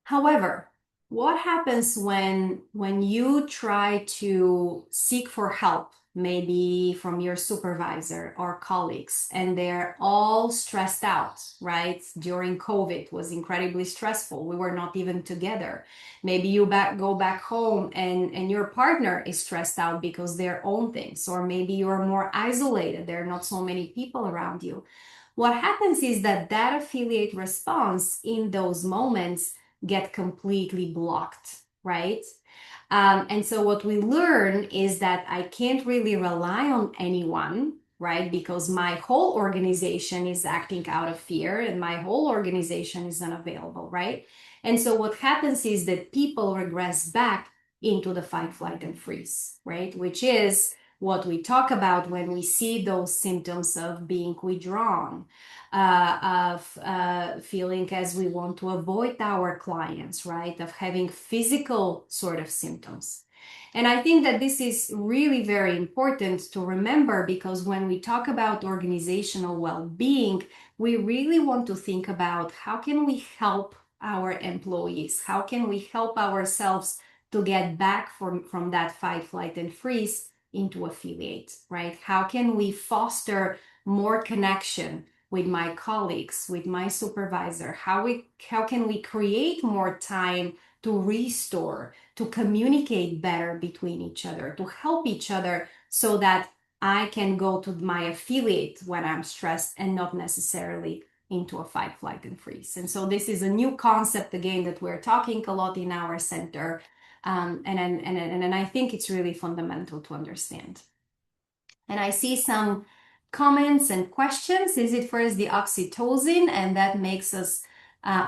However, what happens when you try to seek for help, maybe from your supervisor or colleagues, and they're all stressed out, right? During COVID was incredibly stressful. We were not even together. Maybe you go back home and your partner is stressed out because their own things, or maybe you're more isolated. There are not so many people around you. What happens is that affiliate response in those moments get completely blocked, right? And so what we learn is that I can't really rely on anyone, right? Because my whole organization is acting out of fear and my whole organization is unavailable, right? And so what happens is that people regress back into the fight, flight, and freeze, right? Which is what we talk about when we see those symptoms of being withdrawn, of feeling as we want to avoid our clients, right? Of having physical sort of symptoms. And I think that this is really very important to remember, because when we talk about organizational well-being, we really want to think about how can we help our employees? How can we help ourselves to get back from that fight, flight, and freeze into affiliate, right? How can we foster more connection with my colleagues, with my supervisor? How can we create more time to restore, to communicate better between each other, to help each other so that I can go to my affiliate when I'm stressed and not necessarily into a fight, flight, and freeze. And so this is a new concept, again, that we're talking a lot in our center. And I think it's really fundamental to understand. And I see some comments and questions. Is it first the oxytocin and that makes us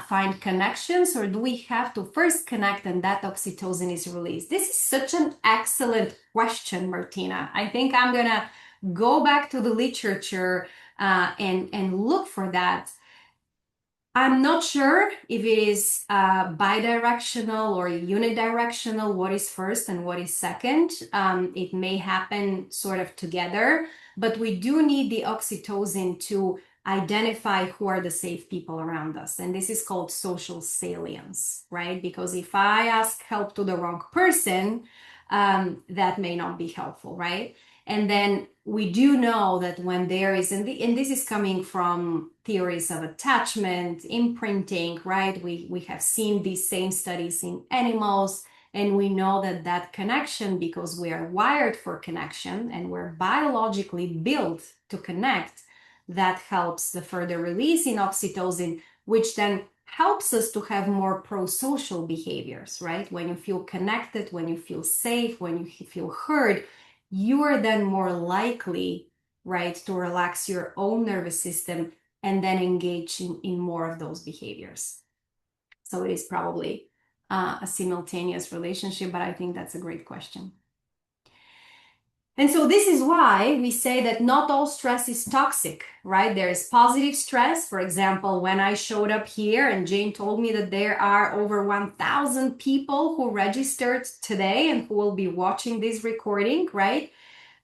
find connections, or do we have to first connect and that oxytocin is released? This is such an excellent question, Martina. I think I'm gonna go back to the literature and look for that. I'm not sure if it is bidirectional or unidirectional, what is first and what is second. It may happen sort of together, but we do need the oxytocin to identify who are the safe people around us. And this is called social salience, right? Because if I ask help to the wrong person, that may not be helpful, right? And then we do know that when there is, and this is coming from theories of attachment, imprinting, right? We have seen these same studies in animals, and we know that connection, because we are wired for connection and we're biologically built to connect, that helps the further release in oxytocin, which then helps us to have more pro-social behaviors, right? When you feel connected, when you feel safe, when you feel heard, you are then more likely right, to relax your own nervous system and then engage in more of those behaviors. So it is probably a simultaneous relationship, but I think that's a great question. And so this is why we say that not all stress is toxic, right? There is positive stress. For example, when I showed up here and Jane told me that there are over 1,000 people who registered today and who will be watching this recording, right?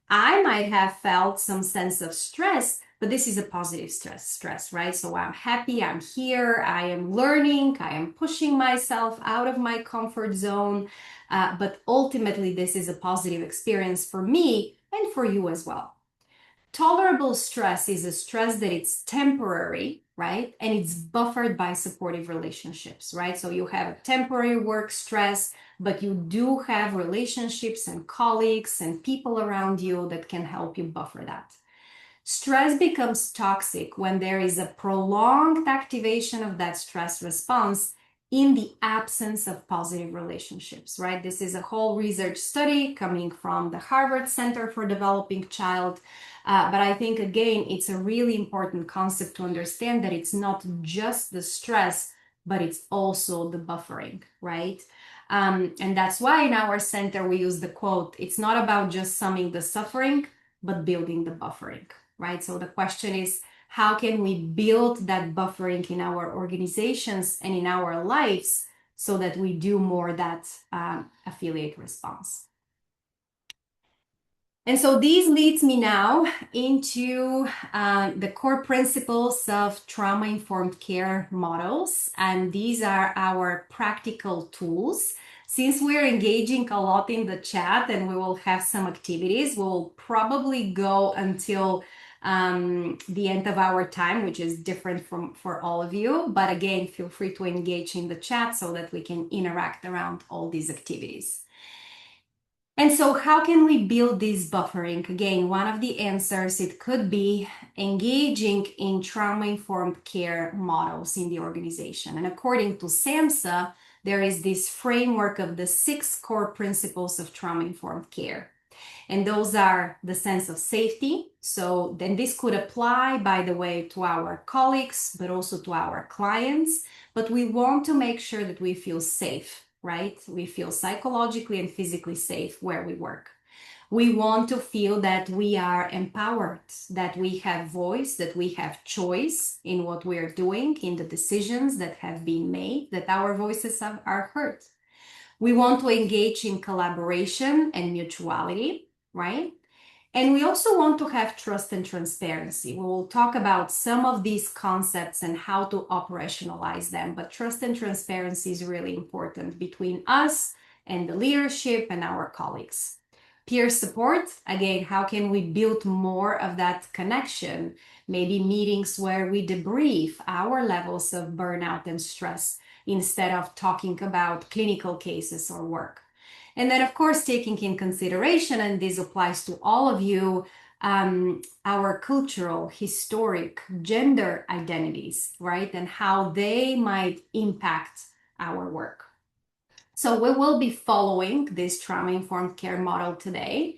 I might have felt some sense of stress, but this is a positive stress, right? So I'm happy, I'm here, I am learning, I am pushing myself out of my comfort zone. But ultimately, this is a positive experience for me and for you as well. Tolerable stress is a stress that it's temporary, right? And it's buffered by supportive relationships, right? So you have temporary work stress, but you do have relationships and colleagues and people around you that can help you buffer that. Stress becomes toxic when there is a prolonged activation of that stress response in the absence of positive relationships, right? This is a whole research study coming from the Harvard Center for Developing Child. But I think, again, it's a really important concept to understand that it's not just the stress, but it's also the buffering, right? And that's why in our center we use the quote, it's not about just summing the suffering, but building the buffering, right? So the question is, how can we build that buffering in our organizations and in our lives so that we do more that affiliate response? And so these leads me now into the core principles of trauma-informed care models. And these are our practical tools. Since we're engaging a lot in the chat and we will have some activities, we'll probably go until the end of our time, which is different for all of you. But again, feel free to engage in the chat so that we can interact around all these activities. And so how can we build this buffering? Again, one of the answers, it could be engaging in trauma-informed care models in the organization. And according to SAMHSA, there is this framework of the 6 core principles of trauma-informed care. And those are the sense of safety. So then this could apply, by the way, to our colleagues, but also to our clients. But we want to make sure that we feel safe, right? We feel psychologically and physically safe where we work. We want to feel that we are empowered, that we have voice, that we have choice in what we are doing, in the decisions that have been made, that our voices are heard. We want to engage in collaboration and mutuality, right? And we also want to have trust and transparency. We will talk about some of these concepts and how to operationalize them, but trust and transparency is really important between us and the leadership and our colleagues. Peer support, again, how can we build more of that connection? Maybe meetings where we debrief our levels of burnout and stress instead of talking about clinical cases or work. And then, of course, taking in consideration, and this applies to all of you, our cultural, historic, gender identities, right? And how they might impact our work. So we will be following this trauma-informed care model today.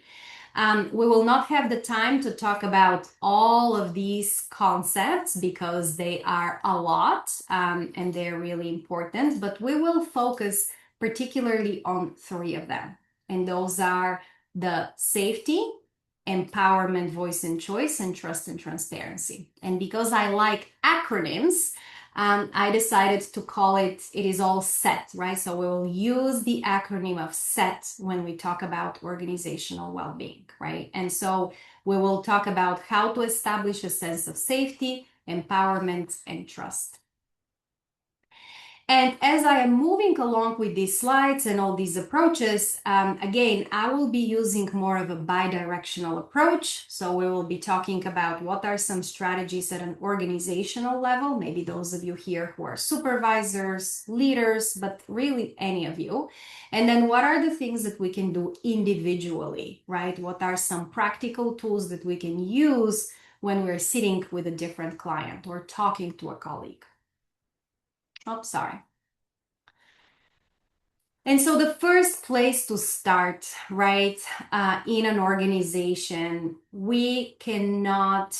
We will not have the time to talk about all of these concepts because they are a lot and they're really important, but we will focus particularly on 3 of them. And those are the safety, empowerment, voice and choice, and trust and transparency. And because I like acronyms, I decided to call it is all SET, right? So we will use the acronym of SET when we talk about organizational well-being, right? And so we will talk about how to establish a sense of safety, empowerment, and trust. And as I am moving along with these slides and all these approaches, again, I will be using more of a bi-directional approach. So we will be talking about what are some strategies at an organizational level, maybe those of you here who are supervisors, leaders, but really any of you. And then what are the things that we can do individually, right? What are some practical tools that we can use when we're sitting with a different client or talking to a colleague? Oh, sorry. And so the first place to start, right, in an organization, we cannot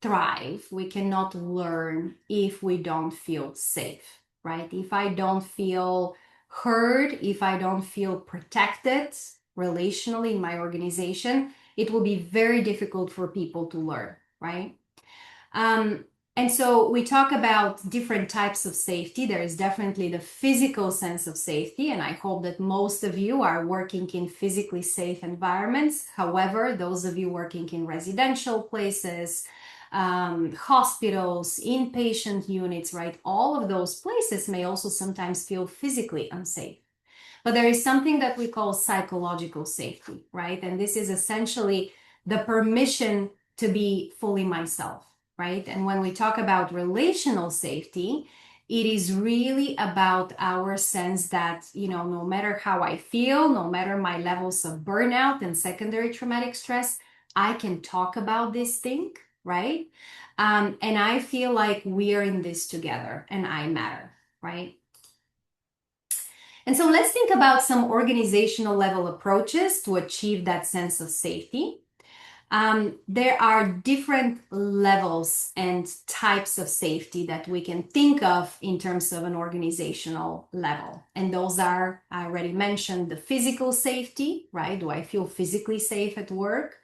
thrive, we cannot learn if we don't feel safe, right? If I don't feel heard, if I don't feel protected relationally in my organization, it will be very difficult for people to learn, right? Um, and so we talk about different types of safety. There is definitely the physical sense of safety, and I hope that most of you are working in physically safe environments. However, those of you working in residential places, hospitals, inpatient units, right? All of those places may also sometimes feel physically unsafe. But there is something that we call psychological safety, right? And this is essentially the permission to be fully myself, right? And when we talk about relational safety, it is really about our sense that, no matter how I feel, no matter my levels of burnout and secondary traumatic stress, I can talk about this thing, right? And I feel like we are in this together and I matter, right? And so let's think about some organizational level approaches to achieve that sense of safety. There are different levels and types of safety that we can think of in terms of an organizational level. And those are, I already mentioned, the physical safety, right? Do I feel physically safe at work?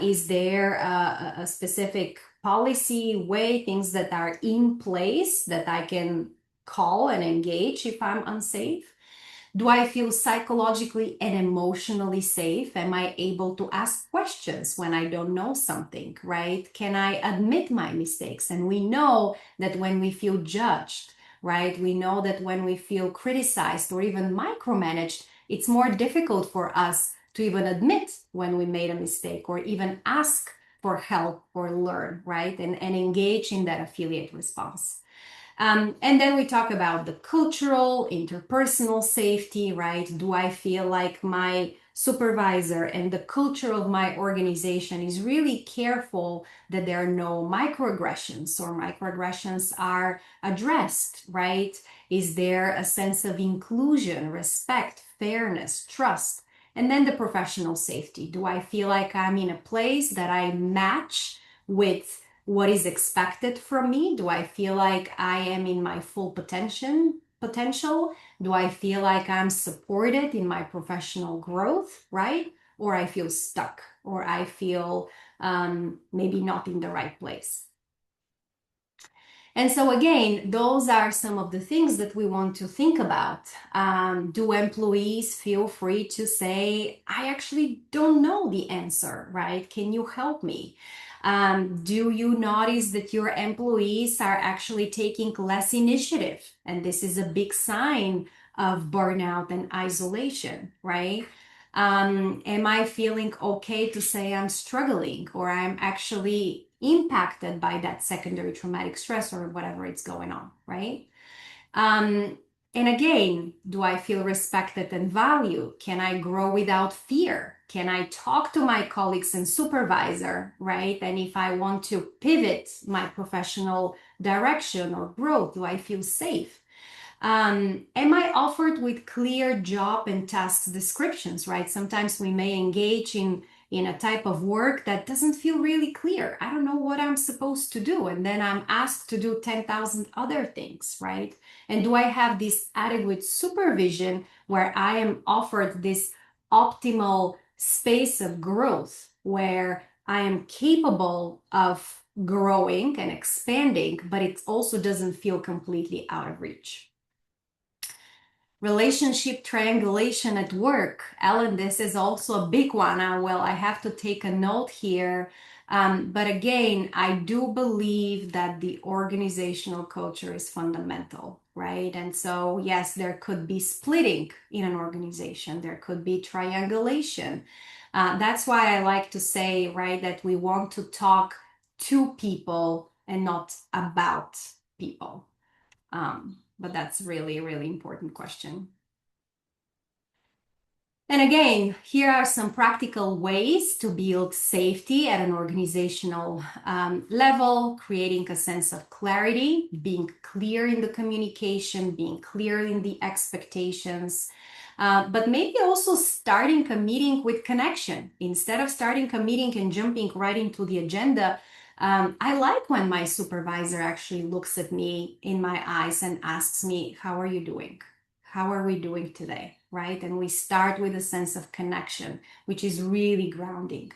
Is there a specific policy, way, things that are in place that I can call and engage if I'm unsafe? Do I feel psychologically and emotionally safe? Am I able to ask questions when I don't know something, right? Can I admit my mistakes? And we know that when we feel judged, right? We know that when we feel criticized or even micromanaged, it's more difficult for us to even admit when we made a mistake or even ask for help or learn, right? And engage in that affiliate response. And then we talk about the cultural, interpersonal safety, right? Do I feel like my supervisor and the culture of my organization is really careful that there are no microaggressions or microaggressions are addressed, right? Is there a sense of inclusion, respect, fairness, trust? And then the professional safety. Do I feel like I'm in a place that I match with what is expected from me? Do I feel like I am in my full potential? Do I feel like I'm supported in my professional growth, right? Or I feel stuck, or I feel maybe not in the right place. And so again, those are some of the things that we want to think about. Do employees feel free to say, I actually don't know the answer, right? Can you help me? Do you notice that your employees are actually taking less initiative? And this is a big sign of burnout and isolation, right? Am I feeling okay to say I'm struggling or I'm actually impacted by that secondary traumatic stress or whatever it's going on, right? Um, and again, do I feel respected and valued? Can I grow without fear? Can I talk to my colleagues and supervisor, right? And if I want to pivot my professional direction or growth, do I feel safe? Am I offered with clear job and task descriptions, right? Sometimes we may engage in a type of work that doesn't feel really clear. I don't know what I'm supposed to do. And then I'm asked to do 10,000 other things, right? And do I have this adequate supervision where I am offered this optimal space of growth where I am capable of growing and expanding, but it also doesn't feel completely out of reach? Relationship triangulation at work. Ellen, this is also a big one. Well, I have to take a note here. But again, I do believe that the organizational culture is fundamental, right? And so, yes, there could be splitting in an organization, there could be triangulation. That's why I like to say, right, that we want to talk to people and not about people. But that's really, really important question. And again, here are some practical ways to build safety at an organizational level, creating a sense of clarity, being clear in the communication, being clear in the expectations, but maybe also starting a meeting with connection. Instead of starting a meeting and jumping right into the agenda, I like when my supervisor actually looks at me in my eyes and asks me, how are you doing? How are we doing today? Right? And we start with a sense of connection, which is really grounding.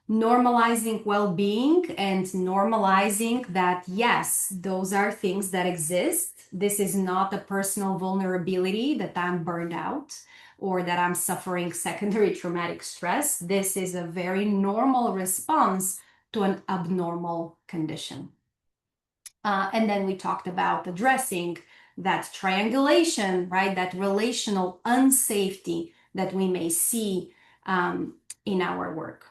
Normalizing well being and normalizing that, yes, those are things that exist. This is not a personal vulnerability that I'm burned out or that I'm suffering secondary traumatic stress. This is a very normal response to an abnormal condition. And then we talked about addressing that triangulation, right? That relational unsafety that we may see in our work.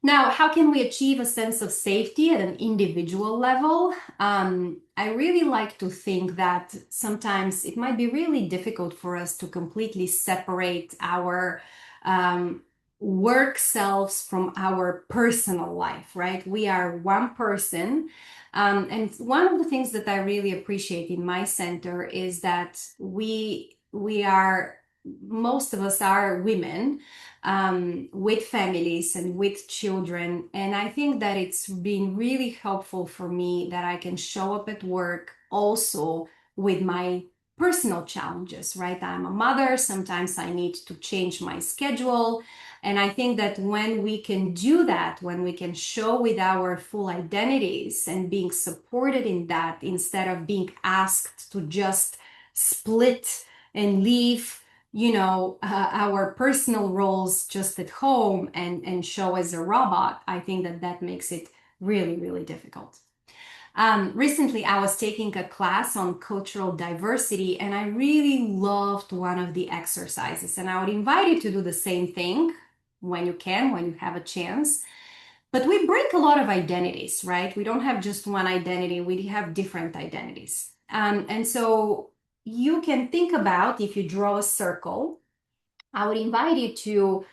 Now, how can we achieve a sense of safety at an individual level? I really like to think that sometimes it might be really difficult for us to completely separate our work selves from our personal life, right? We are one person. And one of the things that I really appreciate in my center is that we are, most of us are women with families and with children. And I think that it's been really helpful for me that I can show up at work also with my personal challenges, right? I'm a mother. Sometimes I need to change my schedule. And I think that when we can do that, when we can show with our full identities and being supported in that, instead of being asked to just split and leave our personal roles just at home and show as a robot, I think that that makes it really, really difficult. Recently, I was taking a class on cultural diversity, and I really loved one of the exercises. And I would invite you to do the same thing when you can, when you have a chance. But we break a lot of identities, right? We don't have just one identity, we have different identities. And so you can think about, if you draw a circle, I would invite you to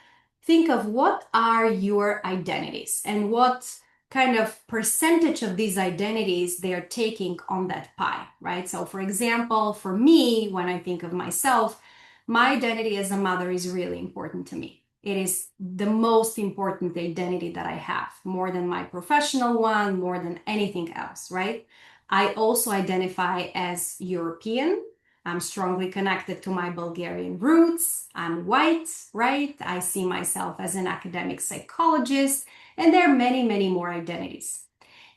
think of what are your identities and what kind of percentage of these identities they are taking on that pie, right? So for example, for me, when I think of myself, my identity as a mother is really important to me. It is the most important identity that I have, more than my professional one, more than anything else, right? I also identify as European. I'm strongly connected to my Bulgarian roots. I'm white, right? I see myself as an academic psychologist, and there are many, many more identities.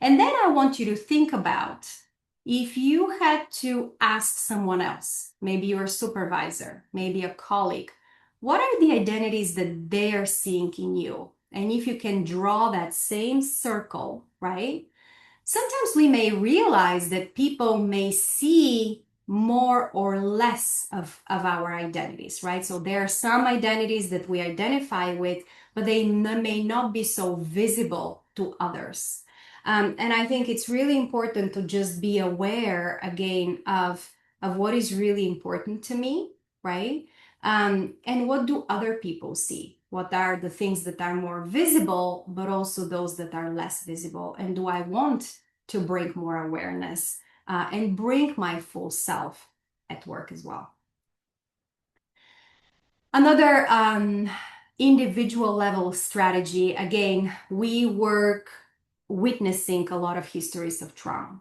And then I want you to think about if you had to ask someone else, maybe your supervisor, maybe a colleague, what are the identities that they are seeing in you? And if you can draw that same circle, right? Sometimes we may realize that people may see more or less of our identities, right? So there are some identities that we identify with, but they may not be so visible to others. And I think it's really important to just be aware again of what is really important to me, right? And what do other people see? What are the things that are more visible, but also those that are less visible? And do I want to bring more awareness and bring my full self at work as well? Another individual level strategy, again, we work witnessing a lot of histories of trauma.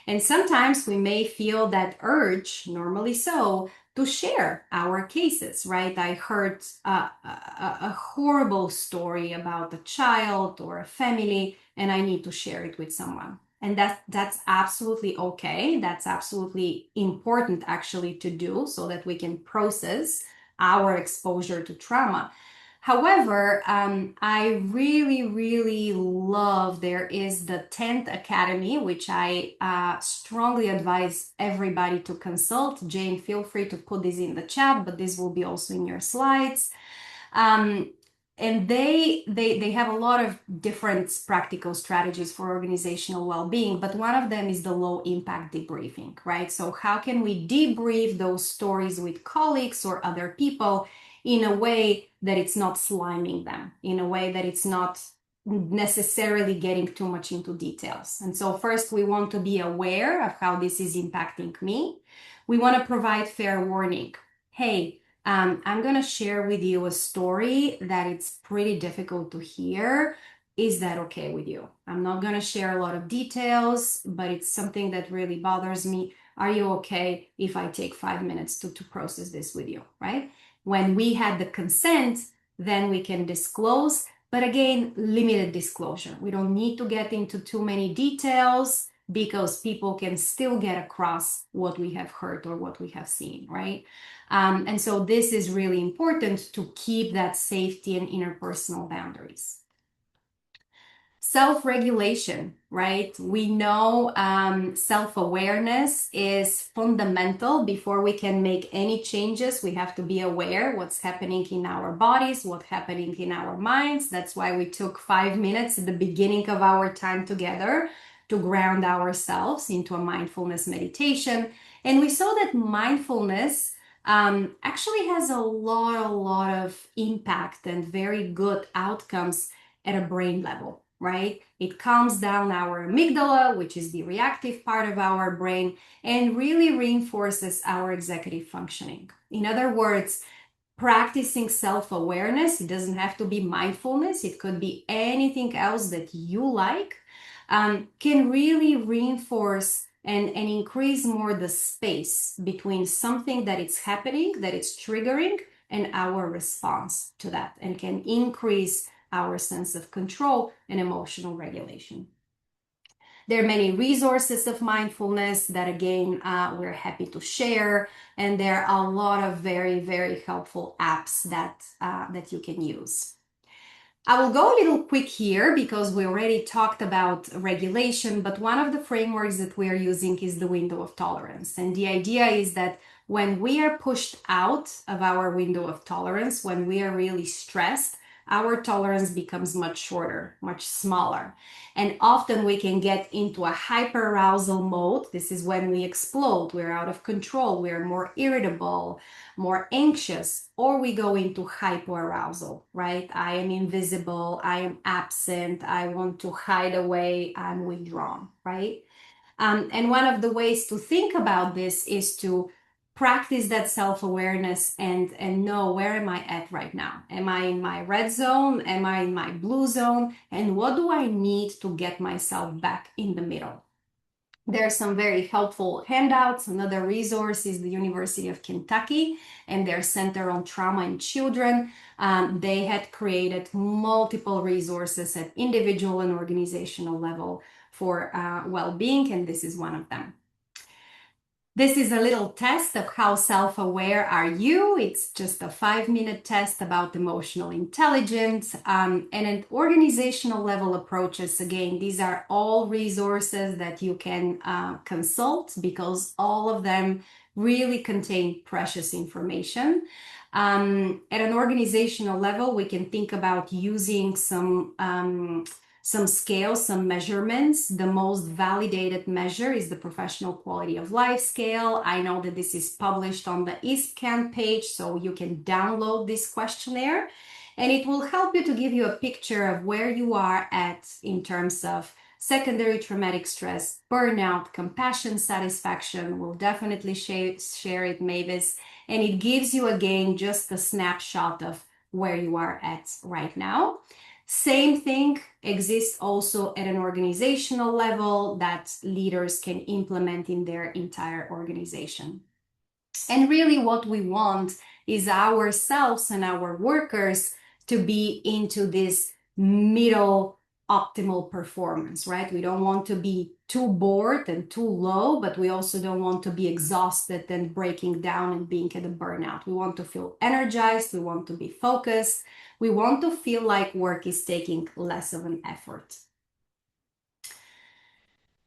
And sometimes we may feel that urge, normally so, to share our cases, right? I heard a horrible story about a child or a family, and I need to share it with someone. And that's absolutely okay. That's absolutely important actually to do so that we can process our exposure to trauma. However, I really, really love there is the 10th Academy, which I strongly advise everybody to consult. Jane, feel free to put this in the chat, but this will be also in your slides. And they have a lot of different practical strategies for organizational well-being, but one of them is the low impact debriefing, right? So how can we debrief those stories with colleagues or other people in a way that it's not sliming them, in a way that it's not necessarily getting too much into details? And so first we want to be aware of how this is impacting me. We want to provide fair warning. Hey, I'm going to share with you a story that it's pretty difficult to hear. Is that okay with you? I'm not going to share a lot of details, but it's something that really bothers me. Are you okay if I take 5 minutes to process this with you, right? When we had the consent, then we can disclose, but again, limited disclosure. We don't need to get into too many details because people can still get across what we have heard or what we have seen, right? And so this is really important to keep that safety and interpersonal boundaries. Self-regulation, right? We know self-awareness is fundamental. Before we can make any changes, we have to be aware what's happening in our bodies, what's happening in our minds. That's why we took 5 minutes at the beginning of our time together to ground ourselves into a mindfulness meditation. And we saw that mindfulness actually has a lot of impact and very good outcomes at a brain level, right? It calms down our amygdala, which is the reactive part of our brain, and really reinforces our executive functioning. In other words, practicing self-awareness, it doesn't have to be mindfulness, it could be anything else that you like, can really reinforce and increase more the space between something that is happening, that it's triggering, and our response to that, and can increase our sense of control and emotional regulation. There are many resources of mindfulness that, again, we're happy to share, and there are a lot of very helpful apps that you can use. I will go a little quick here because we already talked about regulation, but one of the frameworks that we are using is the window of tolerance. And the idea is that when we are pushed out of our window of tolerance, when we are really stressed, our tolerance becomes much shorter, much smaller. And often we can get into a hyperarousal mode. This is when we explode, we're out of control, we're more irritable, more anxious, or we go into hypoarousal, right? I am invisible, I am absent, I want to hide away, I'm withdrawn, right? And one of the ways to think about this is to practice that self-awareness and know, where am I at right now? Am I in my red zone? Am I in my blue zone? And what do I need to get myself back in the middle? There are some very helpful handouts. Another resource is the University of Kentucky and their Center on Trauma in Children. They had created multiple resources at individual and organizational level for well-being, and this is one of them. This is a little test of how self-aware are you. It's just a 5-minute test about emotional intelligence and an organizational level approaches. Again, these are all resources that you can consult because all of them really contain precious information. At an organizational level, we can think about using some scales, some measurements. The most validated measure is the Professional Quality of Life Scale. I know that this is published on the ISPCAN page, so you can download this questionnaire, and it will help you to give you a picture of where you are at in terms of secondary traumatic stress, burnout, compassion, satisfaction. We'll definitely share it, Mavis, and it gives you, again, just a snapshot of where you are at right now. Same thing exists also at an organizational level that leaders can implement in their entire organization. And really what we want is ourselves and our workers to be into this middle optimal performance, right? We don't want to be too bored and too low, but we also don't want to be exhausted and breaking down and being at a burnout. We want to feel energized. We want to be focused. We want to feel like work is taking less of an effort.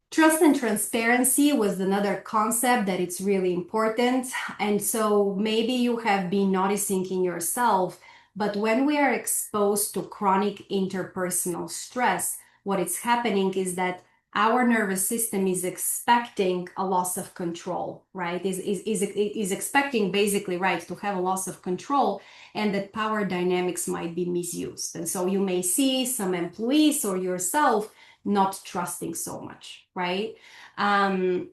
Trust and transparency was another concept that it's really important. And so maybe you have been noticing in yourself But when we are exposed to chronic interpersonal stress, what is happening is that our nervous system is expecting a loss of control, right? Is expecting basically, right, to have a loss of control, and that power dynamics might be misused. And so you may see some employees or yourself not trusting so much, right? Um,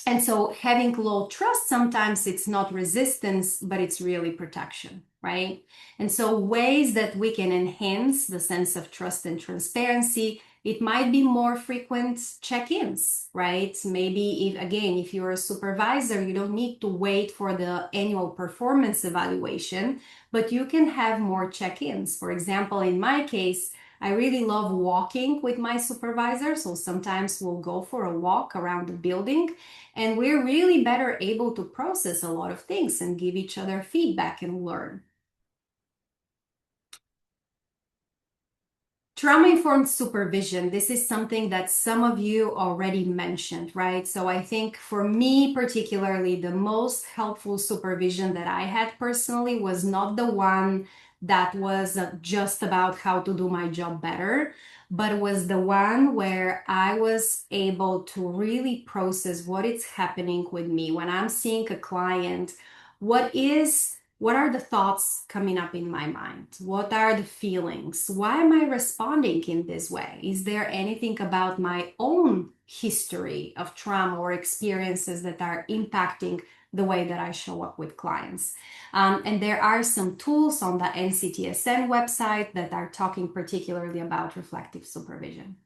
and so having low trust, sometimes it's not resistance, but it's really protection, right? And so ways that we can enhance the sense of trust and transparency, it might be more frequent check-ins, right? Maybe if you're a supervisor, you don't need to wait for the annual performance evaluation, but you can have more check-ins. For example, in my case, I really love walking with my supervisor. So sometimes we'll go for a walk around the building, and we're really better able to process a lot of things and give each other feedback and learn. Trauma-informed supervision, this is something that some of you already mentioned, right? So I think for me particularly, the most helpful supervision that I had personally was not the one that was just about how to do my job better, but was the one where I was able to really process what is happening with me when I'm seeing a client. What are the thoughts coming up in my mind? What are the feelings? Why am I responding in this way? Is there anything about my own history of trauma or experiences that are impacting the way that I show up with clients? And there are some tools on the NCTSN website that are talking particularly about reflective supervision.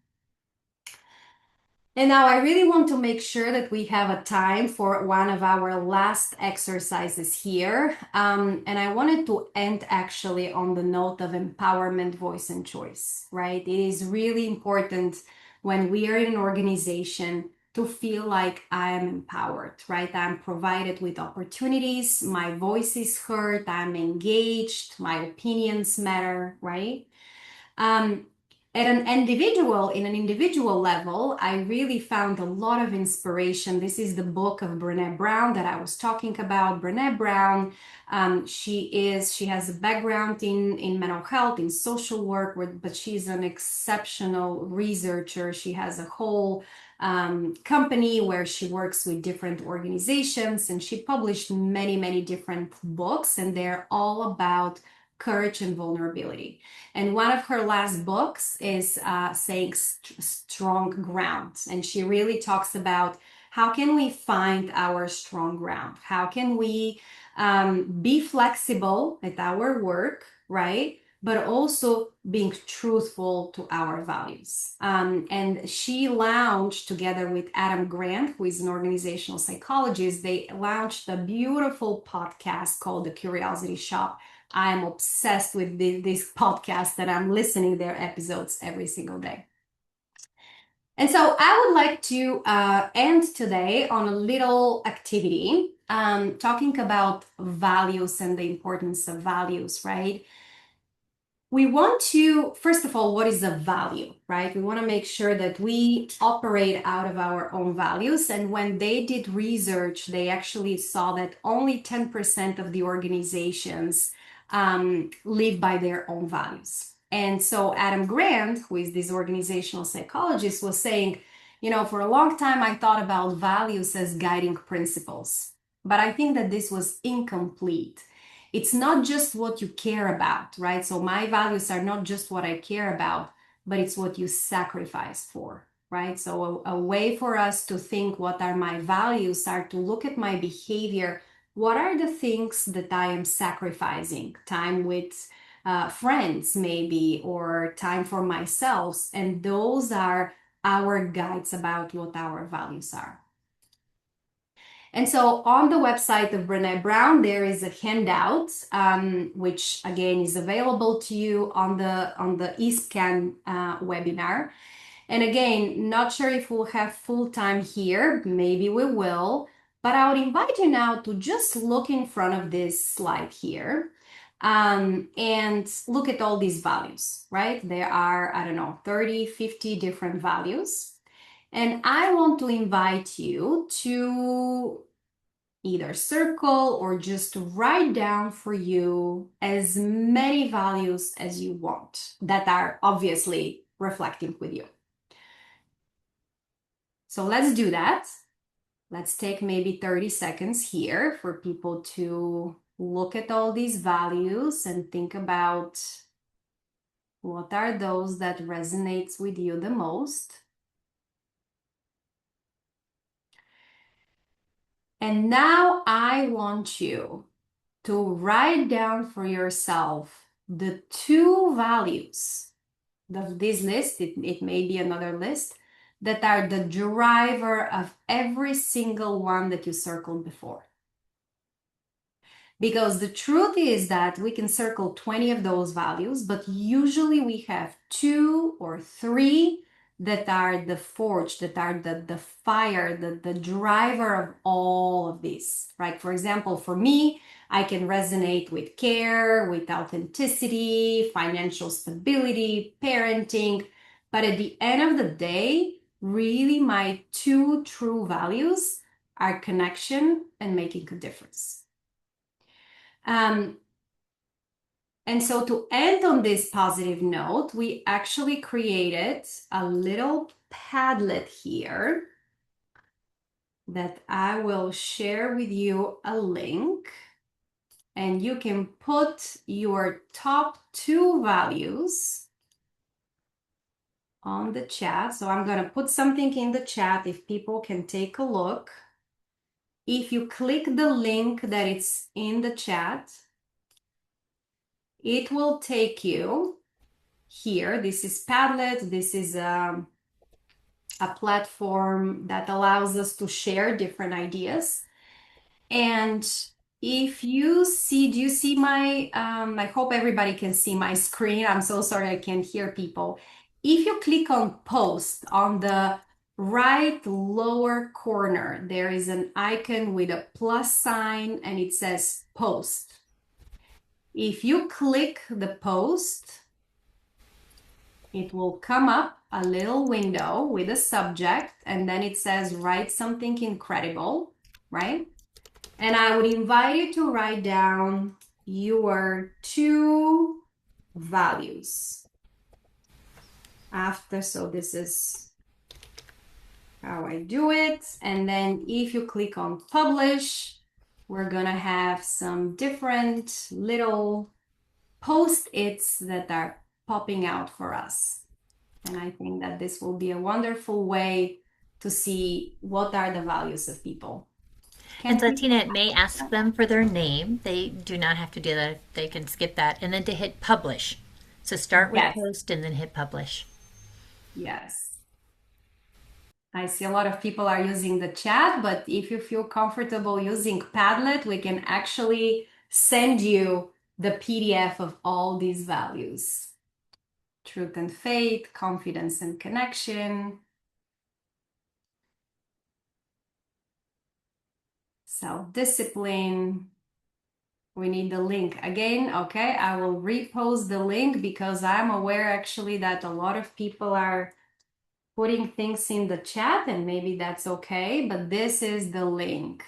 And now I really want to make sure that we have a time for one of our last exercises here. And I wanted to end actually on the note of empowerment, voice, and choice, right? It is really important when we are in an organization to feel like I am empowered, right? I'm provided with opportunities, my voice is heard, I'm engaged, my opinions matter, right? Um, at in an individual level, I really found a lot of inspiration. This is the book of Brené Brown that I was talking about. Brené Brown, she has a background in mental health, in social work, but she's an exceptional researcher. She has a whole company where she works with different organizations, and she published many different books, and they're all about courage and vulnerability. And one of her last books is saying strong ground. And she really talks about how can we find our strong ground? How can we be flexible at our work, right? But also being truthful to our values. And she launched, together with Adam Grant, who is an organizational psychologist, they launched a beautiful podcast called The Curiosity Shop. I'm obsessed with this podcast, and I'm listening their episodes every single day. And so I would like to end today on a little activity, talking about values and the importance of values, right? We want to, first of all, what is a value, right? We want to make sure that we operate out of our own values. And when they did research, they actually saw that only 10% of the organizations live by their own values. And so Adam Grant, who is this organizational psychologist, was saying, for a long time, I thought about values as guiding principles, but I think that this was incomplete. It's not just what you care about, right? So my values are not just what I care about, but it's what you sacrifice for, right? So a way for us to think what are my values are to look at my behavior. What are the things that I am sacrificing? Time with friends, maybe, or time for myself. And those are our guides about what our values are. And so on the website of Brené Brown, there is a handout, which again is available to you on the eScan webinar. And again, not sure if we'll have full time here, maybe we will, but I would invite you now to just look in front of this slide here, and look at all these values, right? There are, 30, 50 different values. And I want to invite you to either circle or just write down for you as many values as you want that are obviously reflecting with you. So let's do that. Let's take maybe 30 seconds here for people to look at all these values and think about what are those that resonates with you the most. And now I want you to write down for yourself the two values of this list, it may be another list, that are the driver of every single one that you circled before. Because the truth is that we can circle 20 of those values, but usually we have two or three that are the forge, that are the fire, the driver of all of these, right? For example, for me, I can resonate with care, with authenticity, financial stability, parenting. But at the end of the day, really my two true values are connection and making a difference. And so to end on this positive note, we actually created a little Padlet here that I will share with you a link. And you can put your top two values on the chat. So I'm going to put something in the chat if people can take a look. If you click the link that it's in the chat, it will take you here. This is Padlet. This is a platform that allows us to share different ideas. And if you see, do you see my, I hope everybody can see my screen. I'm so sorry I can't hear people. If you click on post on the right lower corner, there is an icon with a plus sign and it says post. If you click the post, it will come up a little window with a subject, and then it says, write something incredible, right? And I would invite you to write down your two values. So this is how I do it. And then if you click on publish, we're gonna have some different little post-its that are popping out for us. And I think that this will be a wonderful way to see what are the values of people. And so, Tina, it may ask them for their name. They do not have to do that. They can skip that and then to hit publish. So start with Yes. post and then hit publish. Yes. I see a lot of people are using the chat, but if you feel comfortable using Padlet, we can actually send you the PDF of all these values. Truth and faith, confidence and connection, self-discipline. We need the link again. Okay, I will repost the link because I'm aware actually that a lot of people are putting things in the chat and maybe that's okay, but this is the link.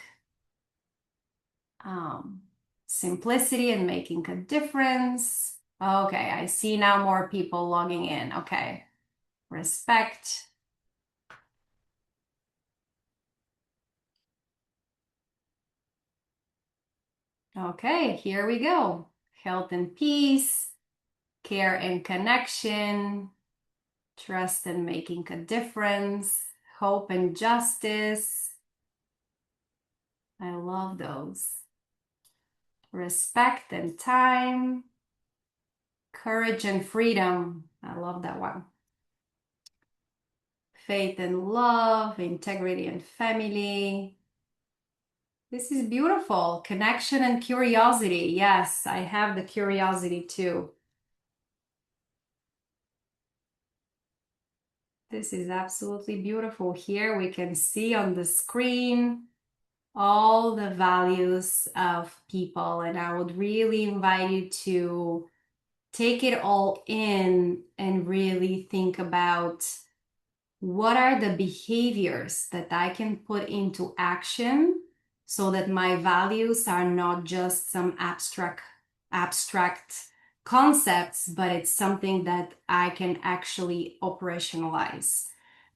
Simplicity and making a difference. Okay, I see now more people logging in. Okay, respect. Okay, here we go. Health and peace, care and connection, trust and making a difference, hope and justice. I love those. Respect and time, courage and freedom. I love that one. Faith and love, integrity and family. This is beautiful. Connection and curiosity. Yes, I have the curiosity too. This is absolutely beautiful. Here we can see on the screen all the values of people, and I would really invite you to take it all in and really think about what are the behaviors that I can put into action so that my values are not just some abstract concepts, but it's something that I can actually operationalize.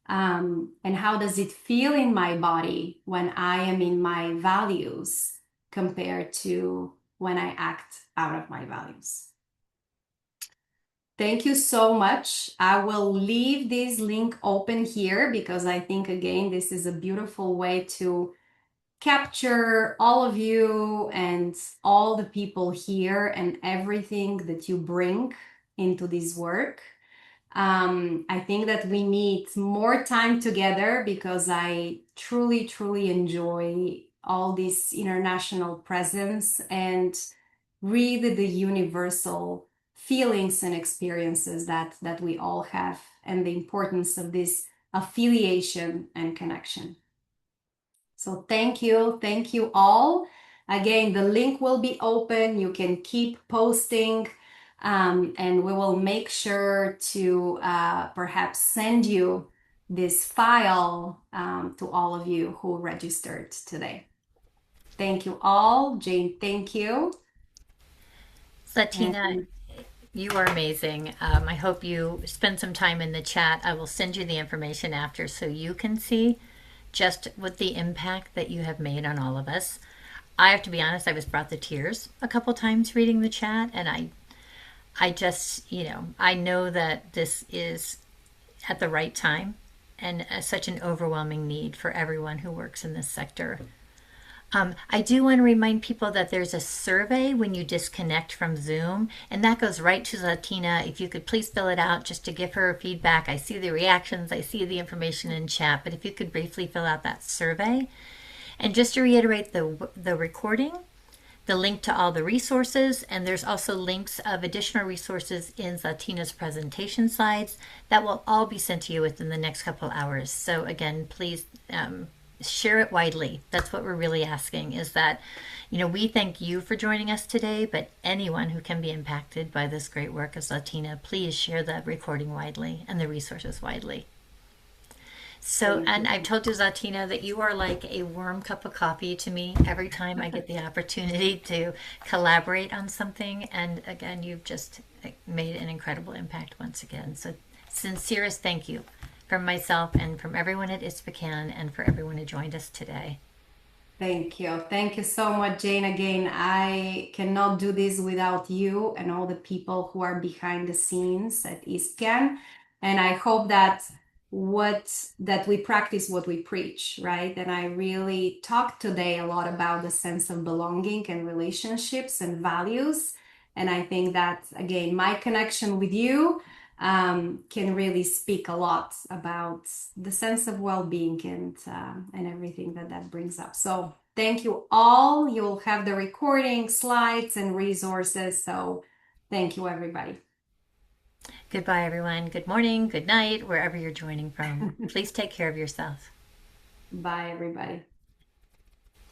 And how does it feel in my body when I am in my values compared to when I act out of my values? Thank you so much. I will leave this link open here because I think, again, this is a beautiful way to capture all of you and all the people here and everything that you bring into this work. I think that we need more time together because I truly, truly enjoy all this international presence and really the universal feelings and experiences that we all have, and the importance of this affiliation and connection. So thank you all. Again, the link will be open. You can keep posting, and we will make sure to perhaps send you this file to all of you who registered today. Thank you all. Jane, thank you. Latina, And you are amazing. I hope you spend some time in the chat. I will send you the information after so you can see just what the impact that you have made on all of us. I have to be honest, I was brought to tears a couple times reading the chat, and I just, I know that this is at the right time and such an overwhelming need for everyone who works in this sector. I do want to remind people that there's a survey when you disconnect from Zoom, and that goes right to Latina. If you could please fill it out just to give her feedback. I see the reactions, I see the information in chat, but if you could briefly fill out that survey. And just to reiterate the recording, the link to all the resources, and there's also links of additional resources in Latina's presentation slides that will all be sent to you within the next couple hours. So again, please share it widely. That's what we're really asking, is that, we thank you for joining us today, but anyone who can be impacted by this great work as Latina, please share the recording widely and the resources widely. So, and I've told you, Latina, that you are like a warm cup of coffee to me every time I get the opportunity to collaborate on something. And again, you've just made an incredible impact once again. So, sincerest thank you from myself and from everyone at ISPCAN and for everyone who joined us today. thank you. Thank you so much, Jane. Again, I cannot do this without you and all the people who are behind the scenes at ISPCAN. And I hope that we practice what we preach, right? And I really talked today a lot about the sense of belonging and relationships and values. And I think that, again, my connection with you can really speak a lot about the sense of well-being and everything that brings up. So thank you all. You'll have the recording, slides, and resources. So thank you, everybody. Goodbye, everyone. Good morning, good night, wherever you're joining from. Please take care of yourself. Bye, everybody.